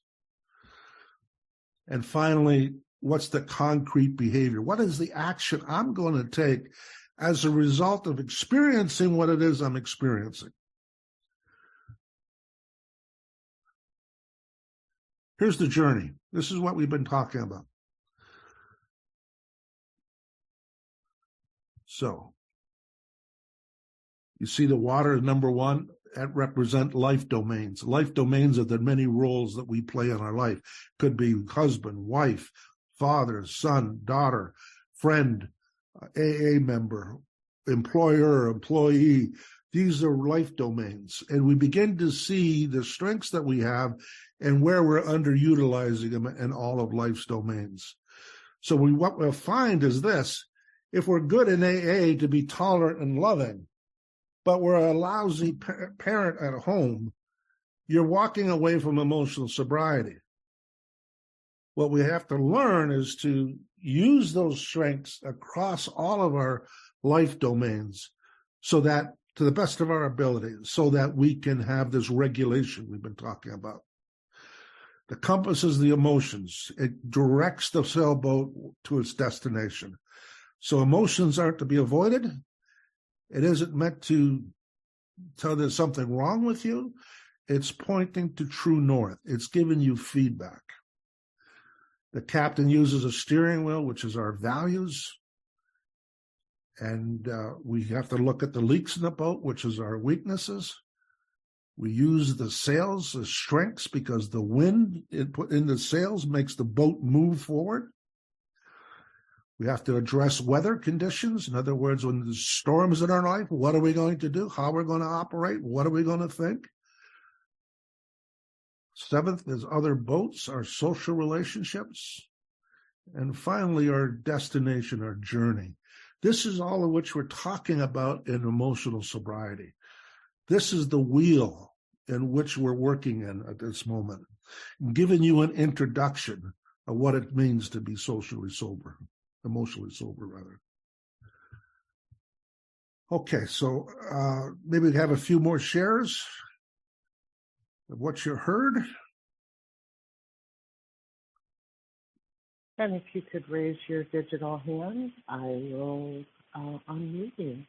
And finally, what's the concrete behavior? What is the action I'm going to take as a result of experiencing what it is I'm experiencing? Here's the journey. This is what we've been talking about. So, you see the water is number one. That represent life domains. Life domains are the many roles that we play in our life. Could be husband, wife, father, son, daughter, friend, AA member, employer, employee. These are life domains. And we begin to see the strengths that we have and where we're underutilizing them in all of life's domains. So what we'll find is this: if we're good in AA to be tolerant and loving, but we're a lousy parent at home, you're walking away from emotional sobriety. What we have to learn is to use those strengths across all of our life domains so that, to the best of our ability, so that we can have this regulation we've been talking about. The compass is the emotions. It directs the sailboat to its destination. So emotions aren't to be avoided. It isn't meant to tell there's something wrong with you. It's pointing to true north. It's giving you feedback. The captain uses a steering wheel, which is our values. And we have to look at the leaks in the boat, which is our weaknesses. We use the sails as strengths because the wind put in the sails makes the boat move forward. We have to address weather conditions. In other words, when there's storms in our life, what are we going to do? How are we going to operate? What are we going to think? Seventh is other boats, our social relationships. And finally, our destination, our journey. This is all of which we're talking about in emotional sobriety. This is the wheel in which we're working in at this moment, giving you an introduction of what it means to be socially sober. Emotionally sober, rather. Okay, so maybe we have a few more shares of what you heard. And if you could raise your digital hand, I will unmute you.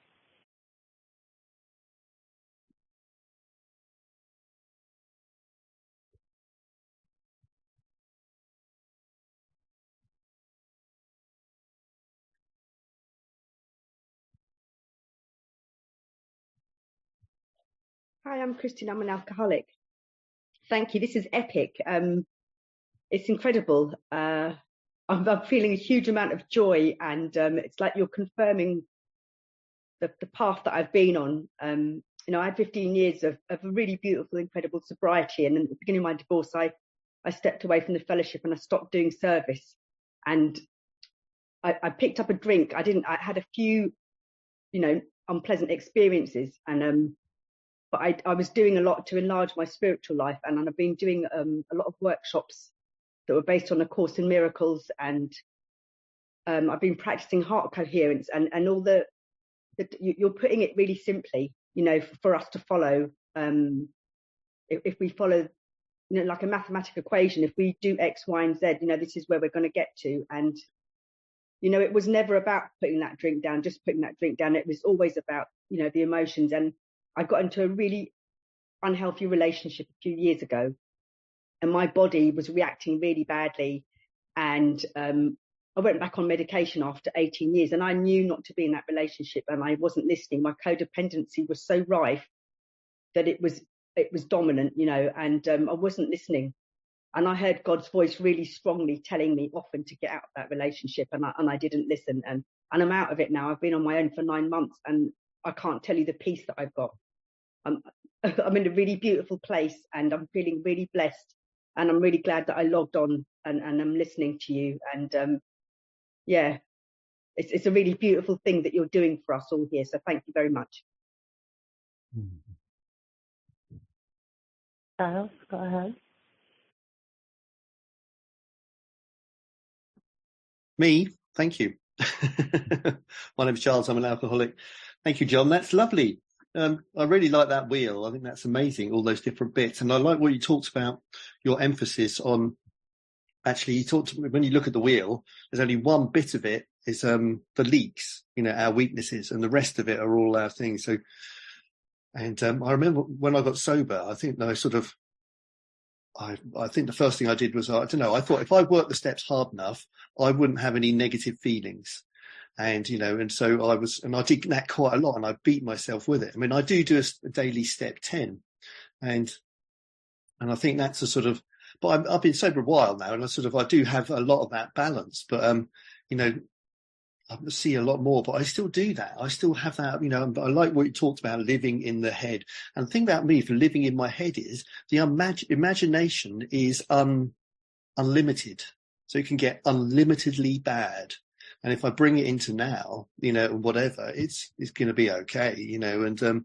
Hi, I'm Christine. I'm an alcoholic. Thank you. This is epic. It's incredible. I'm feeling a huge amount of joy, and it's like you're confirming the path that I've been on. I had 15 years of a really beautiful, incredible sobriety, and at the beginning of my divorce, I I stepped away from the fellowship and I stopped doing service. And I picked up a drink. I had a few, unpleasant experiences, and but I was doing a lot to enlarge my spiritual life, and I've been doing a lot of workshops that were based on A Course in Miracles, and I've been practicing heart coherence and all you're putting it really simply, for us to follow. If we follow, like a mathematical equation, if we do X, Y, and Z, this is where we're going to get to. And it was never about putting that drink down, just putting that drink down. It was always about, the emotions. And I got into a really unhealthy relationship a few years ago, and my body was reacting really badly. And I went back on medication after 18 years, and I knew not to be in that relationship, and I wasn't listening. My codependency was so rife that it was dominant, and I wasn't listening. And I heard God's voice really strongly telling me often to get out of that relationship, and I didn't listen. And I'm out of it now. I've been on my own for 9 months, and I can't tell you the peace that I've got. I'm in a really beautiful place, and I'm feeling really blessed. And I'm really glad that I logged on and I'm listening to you. And yeah, it's a really beautiful thing that you're doing for us all here. So thank you very much. Giles, go ahead. Me, thank you. My name's Charles. I'm an alcoholic. Thank you, John. That's lovely. I really like that wheel. I think that's amazing, all those different bits. And I like what you talked about, your emphasis on, actually, you talked, when you look at the wheel, there's only one bit of it is the leaks, our weaknesses, and the rest of it are all our things. So, and I remember when I got sober, I think I think the first thing I did was, I thought if I worked the steps hard enough, I wouldn't have any negative feelings. And, and so I did that quite a lot, and I beat myself with it. I mean, I do a daily step 10, and I think that's a sort of, but I've been sober a while now, and I do have a lot of that balance, but, I see a lot more, but I still do that. I still have that, but I like what you talked about, living in the head. And the thing about me for living in my head is the imagination is unlimited. So it can get unlimitedly bad. And if I bring it into now, whatever, it's going to be okay, and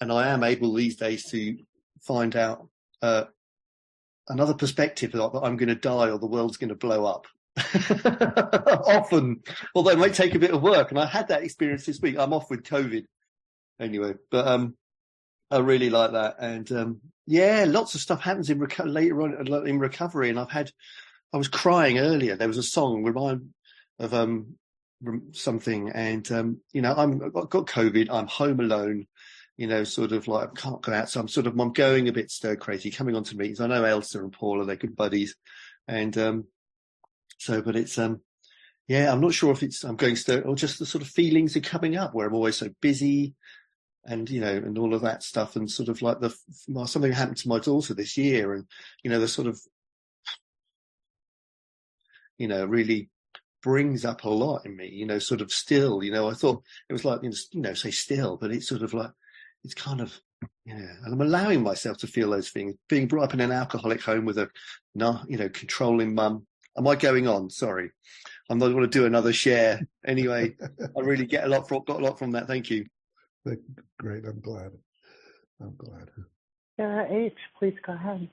I am able these days to find out another perspective that I'm going to die or the world's going to blow up. Often, although it might take a bit of work. And I had that experience this week. I'm off with COVID anyway, but I really like that. And lots of stuff happens later on in recovery. And I was crying earlier. There was a song remind of something, and I've got COVID. I'm home alone. Sort of like I can't go out. So I'm going a bit stir crazy, coming onto meetings. I know Elsa and Paula, they're good buddies, and but it's I'm not sure if I'm going stir or just the sort of feelings are coming up where I'm always so busy, and and all of that stuff, and sort of like something happened to my daughter this year, and the sort of really brings up a lot in me, sort of still, I thought it was like, say still, but it's sort of like, it's kind of, and I'm allowing myself to feel those things, being brought up in an alcoholic home with a, controlling mum. Am I going on? Sorry. I'm not going to do another share. Anyway, I really got a lot from that. Thank you. Great. I'm glad. Sarah H., please go ahead.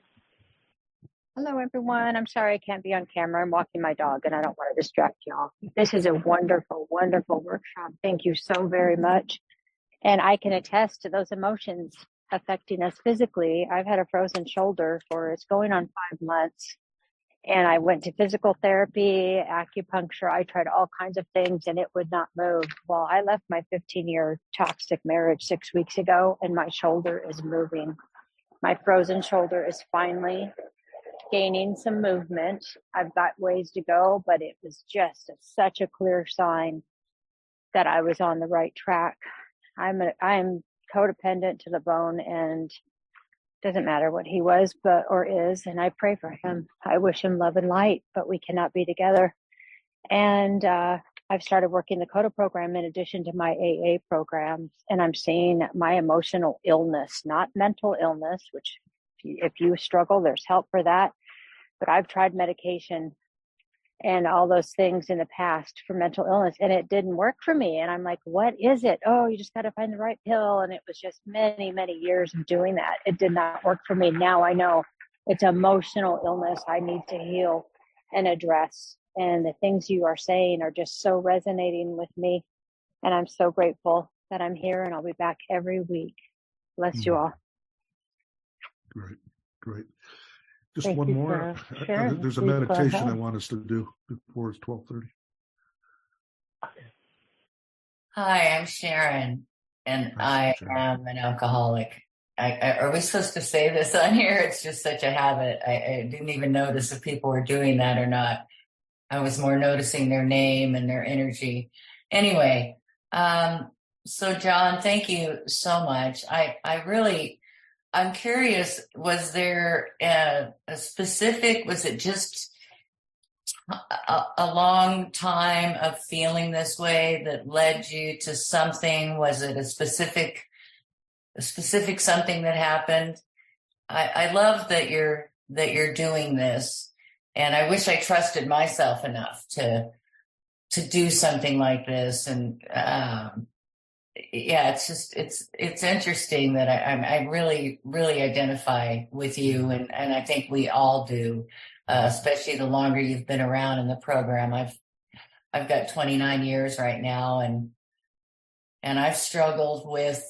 Hello, everyone. I'm sorry I can't be on camera. I'm walking my dog, and I don't want to distract y'all. This is a wonderful, wonderful workshop. Thank you so very much. And I can attest to those emotions affecting us physically. I've had a frozen shoulder it's going on 5 months. And I went to physical therapy, acupuncture. I tried all kinds of things, and it would not move. Well, I left my 15-year toxic marriage 6 weeks ago, and my shoulder is moving. My frozen shoulder is finally gaining some movement. I've got ways to go, but it was just such a clear sign that I was on the right track. I am codependent to the bone, and doesn't matter what he was or is, and I pray for him. I wish him love and light, but we cannot be together. And I've started working the CODA program in addition to my AA programs, and I'm seeing my emotional illness, not mental illness, which if you struggle, there's help for that. But I've tried medication and all those things in the past for mental illness, and it didn't work for me. And I'm like, what is it? Oh, you just got to find the right pill. And it was just many, many years of doing that. It did not work for me. Now I know it's emotional illness I need to heal and address. And the things you are saying are just so resonating with me. And I'm so grateful that I'm here, and I'll be back every week. Bless you all. Great, great. Just Thank one you more. for sharing. There's a Please go meditation I ahead. want us to do before it's 12:30. Hi, I'm Sharon, and I am an alcoholic. Are we supposed to say this on here? It's just such a habit. I didn't even notice if people were doing that or not. I was more noticing their name and their energy. Anyway, so John, thank you so much. I'm curious, was there a specific, was it just a long time of feeling this way that led you to something? Was it a specific something that happened? I love that you're doing this, and I wish I trusted myself enough to do something like this. And yeah, it's interesting that I really identify with you, and I think we all do, especially the longer you've been around in the program. I've got 29 years right now, and I've struggled with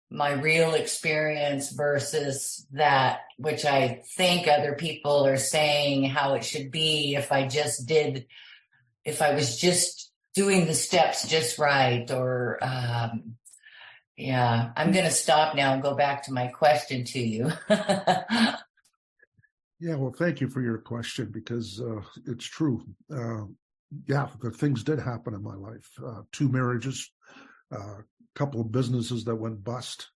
my real experience versus that which I think other people are saying how it should be if I was just doing the steps just right, or yeah, I'm going to stop now and go back to my question to you. Yeah, well, thank you for your question, because it's true. Yeah, the things did happen in my life. 2 marriages, a couple of businesses that went bust.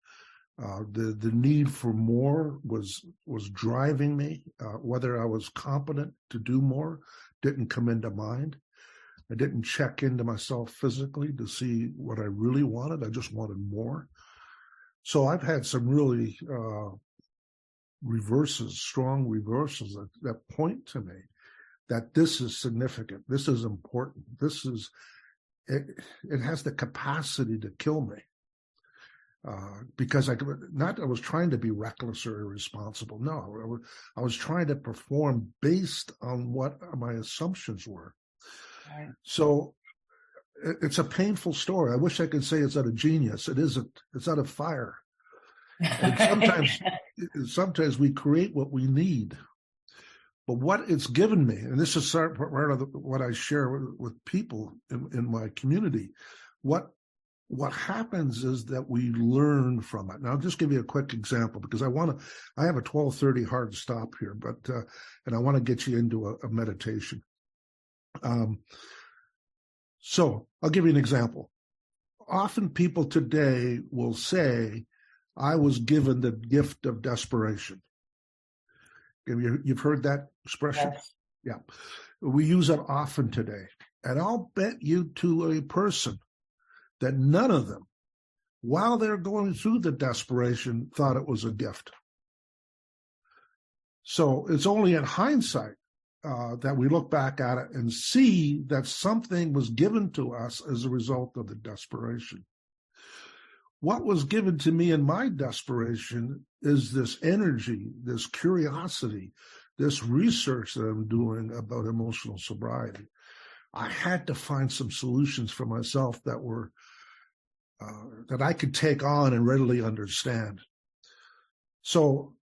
The need for more was driving me. Whether I was competent to do more didn't come into mind. I didn't check into myself physically to see what I really wanted. I just wanted more. So I've had some really strong reversals that point to me that this is significant. This is important. It has the capacity to kill me. Because I was trying to be reckless or irresponsible. No, I was trying to perform based on what my assumptions were. Right. So it's a painful story. I wish I could say it's out of genius. It isn't. It's out of fire. And sometimes we create what we need. But what it's given me, and this is part of what I share with people in my community, what happens is that we learn from it. Now, I'll just give you a quick example, because I have a 12:30 hard stop here, but and I want to get you into a meditation. So I'll give you an example. Often people today will say, I was given the gift of desperation. You've heard that expression? Yes. Yeah. We use it often today. And I'll bet you to a person that none of them, while they're going through the desperation, thought it was a gift. So it's only in hindsight that we look back at it and see that something was given to us as a result of the desperation. What was given to me in my desperation is this energy, this curiosity, this research that I'm doing about emotional sobriety. I had to find some solutions for myself that were that I could take on and readily understand. So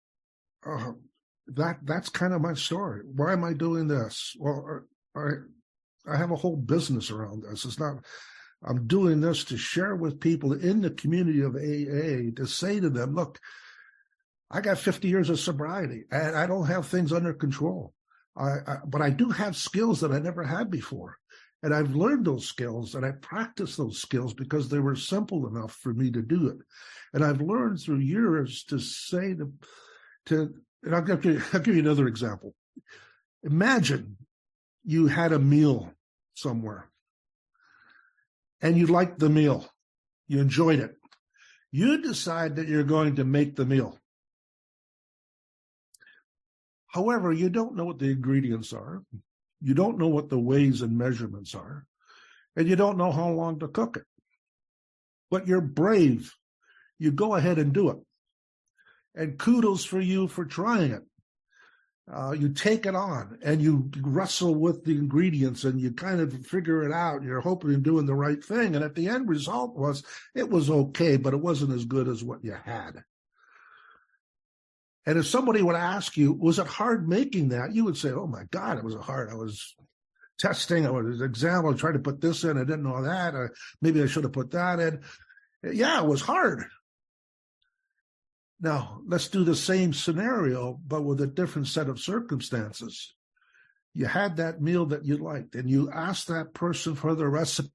that's kind of my story. Why am I doing this? Well, I have a whole business around this. It's not. I'm doing this to share with people in the community of AA, to say to them, look, I got 50 years of sobriety and I don't have things under control. But I do have skills that I never had before. And I've learned those skills and I practiced those skills because they were simple enough for me to do it. And I've learned through years to say and I'll give you another example. Imagine you had a meal somewhere and you liked the meal. You enjoyed it. You decide that you're going to make the meal. However, you don't know what the ingredients are. You don't know what the weighs and measurements are. And you don't know how long to cook it. But you're brave. You go ahead and do it. And kudos for you for trying it. You take it on and you wrestle with the ingredients and you kind of figure it out. You're hoping you're doing the right thing. And at the end result was, it was okay, but it wasn't as good as what you had. And if somebody would ask you, was it hard making that? You would say, oh my God, it was hard. I was testing, I was examining, I tried to put this in, I didn't know that. Maybe I should have put that in. Yeah, it was hard. Now, let's do the same scenario, but with a different set of circumstances. You had that meal that you liked, and you asked that person for the recipe.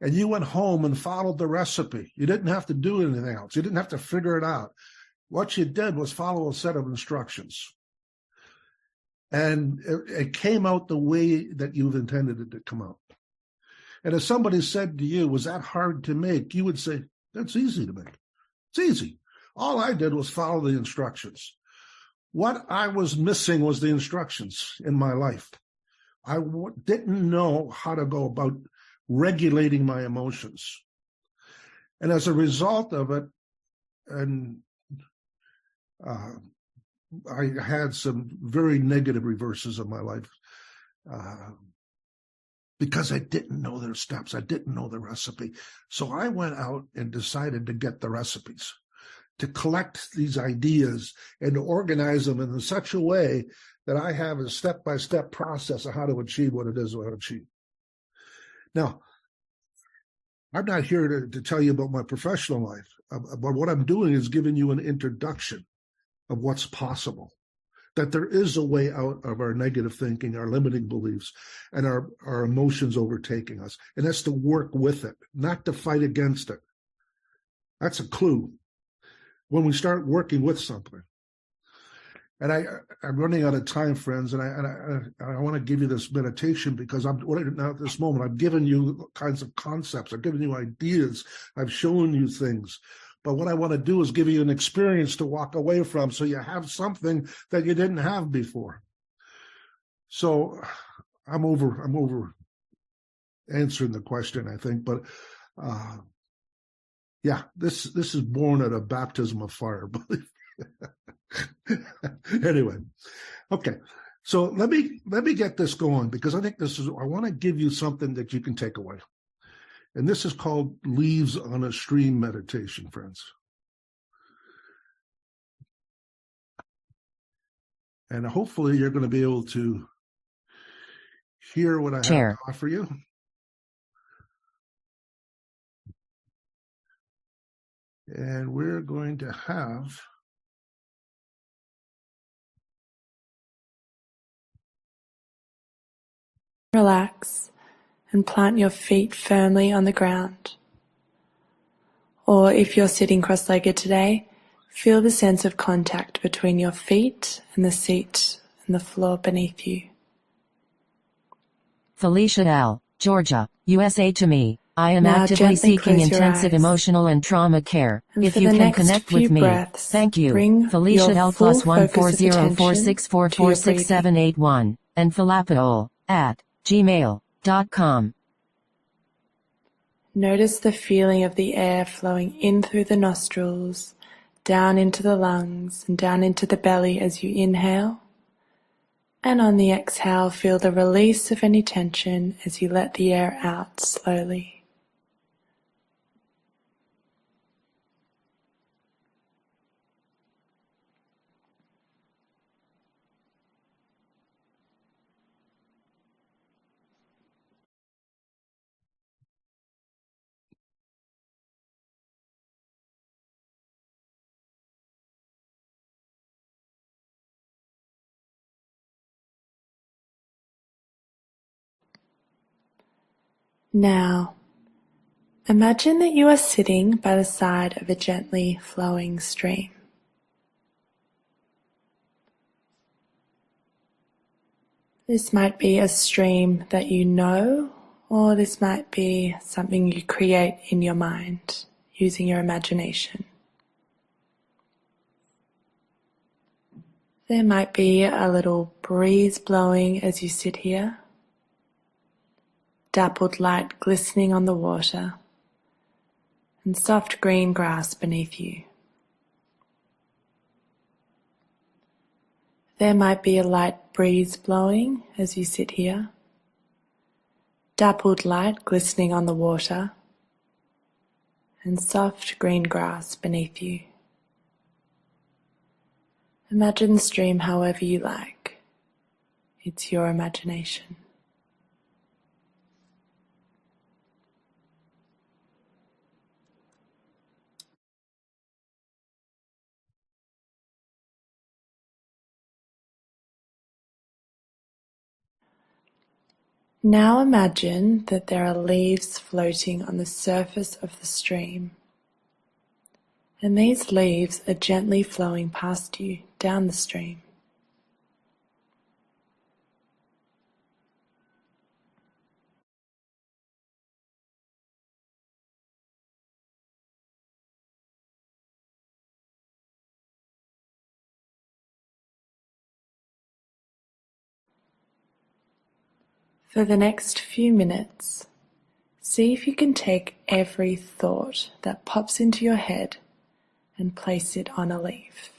And you went home and followed the recipe. You didn't have to do anything else. You didn't have to figure it out. What you did was follow a set of instructions. And it came out the way that you've intended it to come out. And if somebody said to you, was that hard to make? You would say, that's easy to make. It's easy. All I did was follow the instructions. What I was missing was the instructions in my life. I didn't know how to go about regulating my emotions. And as a result of it, and I had some very negative reverses of my life because I didn't know their steps. I didn't know the recipe. So I went out and decided to get the recipes, to collect these ideas and to organize them in such a way that I have a step-by-step process of how to achieve what it is I want to achieve. Now, I'm not here to tell you about my professional life, but what I'm doing is giving you an introduction of what's possible, that there is a way out of our negative thinking, our limiting beliefs, and our emotions overtaking us. And that's to work with it, not to fight against it. That's a clue when we start working with something. And I'm running out of time, friends, and I want to give you this meditation because now at this moment, I've given you kinds of concepts. I've given you ideas. I've shown you things. But what I want to do is give you an experience to walk away from so you have something that you didn't have before. So I'm over answering the question, I think. But yeah, this is born at a baptism of fire. Anyway, okay. So let me get this going because I think I want to give you something that you can take away. And this is called Leaves on a Stream meditation, friends. And hopefully you're going to be able to hear what I have to offer you. And we're going to have relax and plant your feet firmly on the ground. Or if you're sitting cross-legged today, feel the sense of contact between your feet and the seat and the floor beneath you. Felicia L., Georgia, USA. To me, I am Now actively seeking intensive eyes. emotional and trauma care. And If for you the can next connect few with me, breaths, thank you. bring Felicia your L full plus focus of attention 14046446781 and Falapaol@gmail.com. Notice the feeling of the air flowing in through the nostrils, down into the lungs and down into the belly as you inhale. And on the exhale, feel the release of any tension as you let the air out slowly. Now, imagine that you are sitting by the side of a gently flowing stream. This might be a stream that you know, or this might be something you create in your mind using your imagination. There might be a little breeze blowing as you sit here, dappled light glistening on the water, and soft green grass beneath you. There might be a light breeze blowing as you sit here, dappled light glistening on the water, and soft green grass beneath you. Imagine the stream however you like. It's your imagination. Now imagine that there are leaves floating on the surface of the stream, and these leaves are gently flowing past you down the stream. For the next few minutes, see if you can take every thought that pops into your head and place it on a leaf.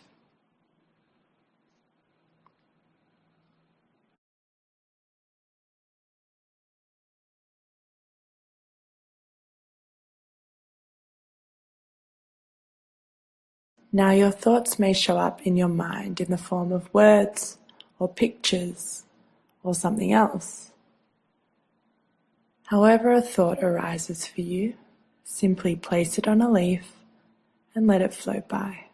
Now your thoughts may show up in your mind in the form of words or pictures or something else. However a thought arises for you, simply place it on a leaf and let it float by.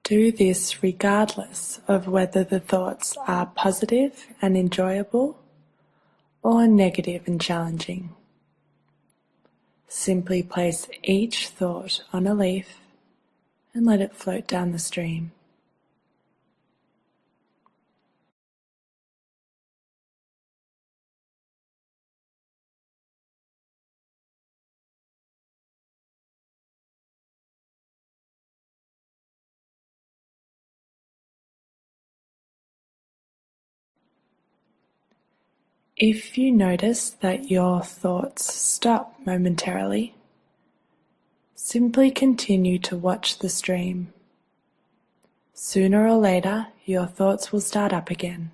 Do this regardless of whether the thoughts are positive and enjoyable or negative and challenging. Simply place each thought on a leaf and let it float down the stream. If you notice that your thoughts stop momentarily, simply continue to watch the stream. Sooner or later, your thoughts will start up again.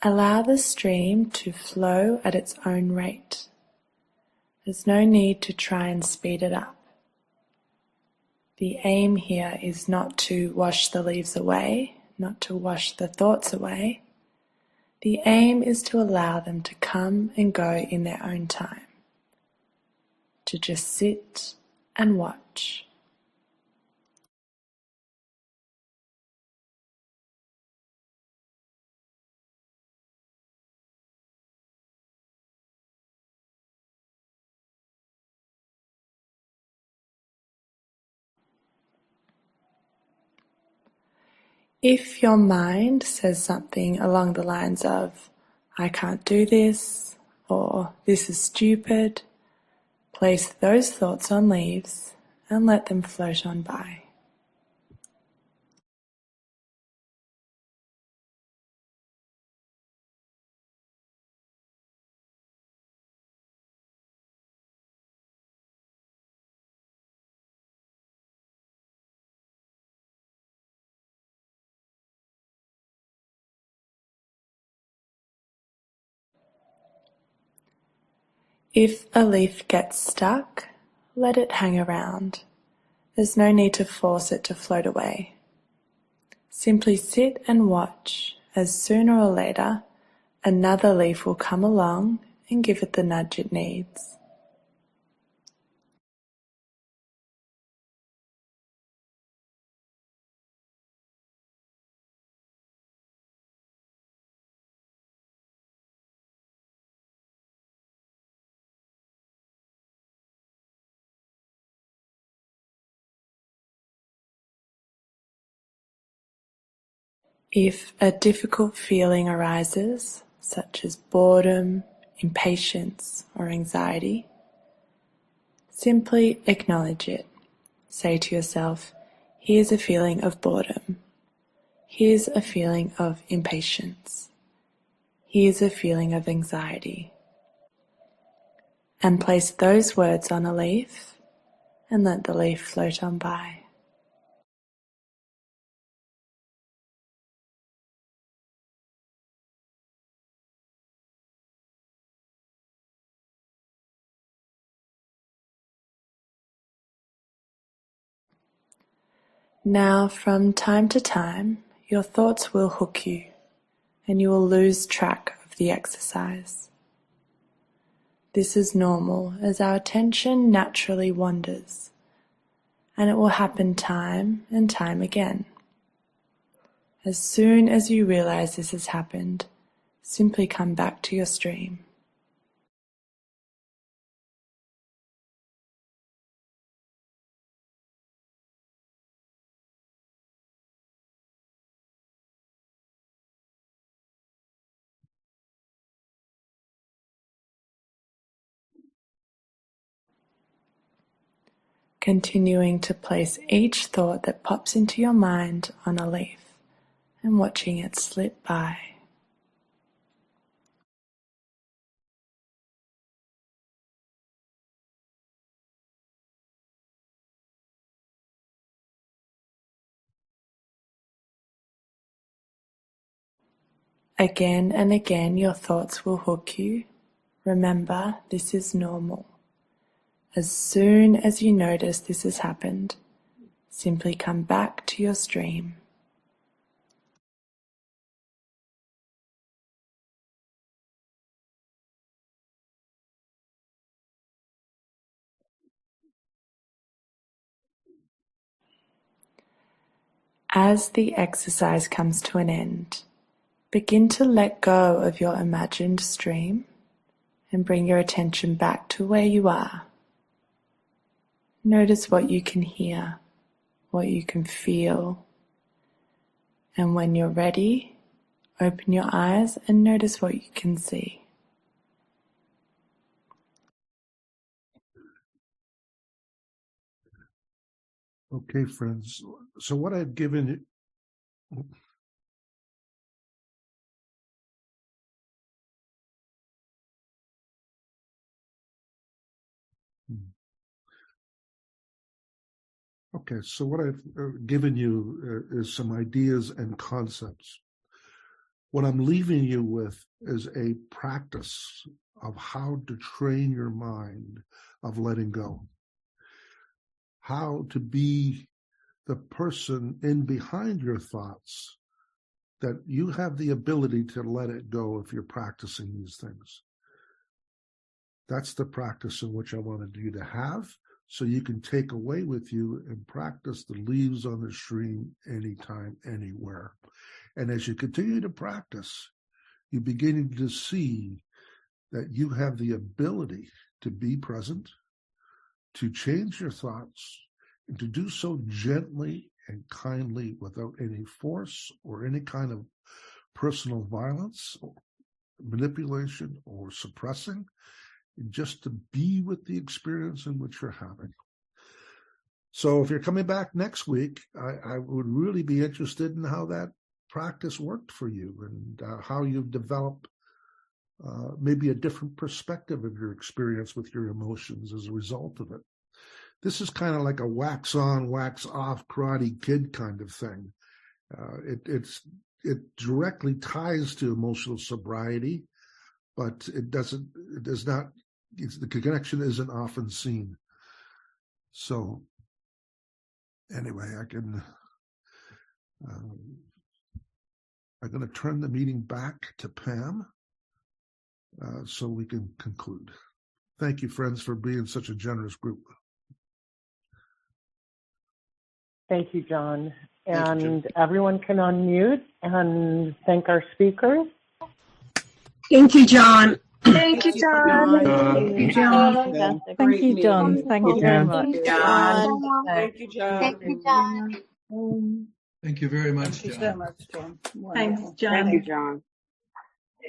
Allow the stream to flow at its own rate. There's no need to try and speed it up. The aim here is not to wash the leaves away, not to wash the thoughts away. The aim is to allow them to come and go in their own time, to just sit and watch. If your mind says something along the lines of, I can't do this, or this is stupid, place those thoughts on leaves and let them float on by. If a leaf gets stuck, let it hang around. There's no need to force it to float away. Simply sit and watch as sooner or later another leaf will come along and give it the nudge it needs. If a difficult feeling arises, such as boredom, impatience, or anxiety, simply acknowledge it. Say to yourself, here's a feeling of boredom. Here's a feeling of impatience. Here's a feeling of anxiety. And place those words on a leaf and let the leaf float on by. Now, from time to time, your thoughts will hook you and you will lose track of the exercise. This is normal as our attention naturally wanders, and it will happen time and time again. As soon as you realize this has happened, simply come back to your stream. Continuing to place each thought that pops into your mind on a leaf and watching it slip by. Again and again your thoughts will hook you. Remember, this is normal. As soon as you notice this has happened, simply come back to your stream. As the exercise comes to an end, begin to let go of your imagined stream and bring your attention back to where you are. Notice what you can hear, what you can feel, and when you're ready, open your eyes and notice what you can see. Okay, friends. So what I've given you. Okay, so what I've given you is some ideas and concepts. What I'm leaving you with is a practice of how to train your mind of letting go. How to be the person in behind your thoughts, that you have the ability to let it go if you're practicing these things. That's the practice in which I wanted you to have, so you can take away with you and practice the leaves on the stream anytime, anywhere. And as you continue to practice, you're beginning to see that you have the ability to be present, to change your thoughts, and to do so gently and kindly without any force or any kind of personal violence, or manipulation, or suppressing, and just to be with the experience in which you're having. So if you're coming back next week, I would really be interested in how that practice worked for you, and how you've developed maybe a different perspective of your experience with your emotions as a result of it. This is kind of like a wax on, wax off Karate Kid kind of thing. It directly ties to emotional sobriety, but the connection isn't often seen. So anyway, I'm going to turn the meeting back to Pam so we can conclude. Thank you, friends, for being such a generous group. Thank you, John. And everyone can unmute and thank our speakers. Thank you, John. Thank you, John. Thank you, John. Thank you, John. Thank you very much. John. Thank you, John. Thank you, John. Thank you, John. Thank you very much, Thank you so John. much, John. Thanks, Wonderful. John. Thank you, John.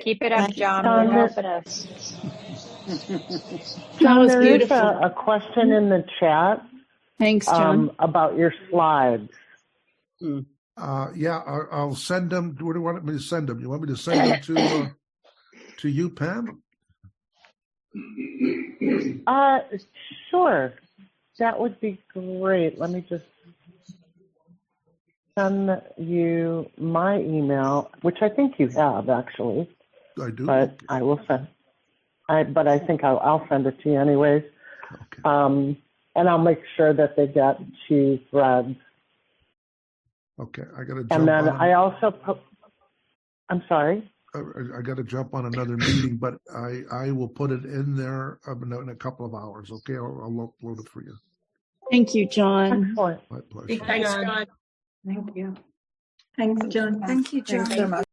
Keep it up, Thank you. John. John, You're there's, helping us. That John, was there is beautiful. a question in the chat Thanks, John. about your slides. Yeah, I'll send them. Where do you want me to send them? You want me to send them to you, Pam? Sure. That would be great. Let me just send you my email, which I think you have actually. I do. But I will send. But I think I'll send it to you anyways. Okay. And I'll make sure that they get to Threads. Okay, I got to jump And then on. I also I'm sorry. I got to jump on another meeting, but I will put it in there in a couple of hours. Okay, I'll upload it for you. Thank you, John. Excellent. My pleasure. Thanks, John. Thank you. Thanks, John. Thank you, John. Thanks so much.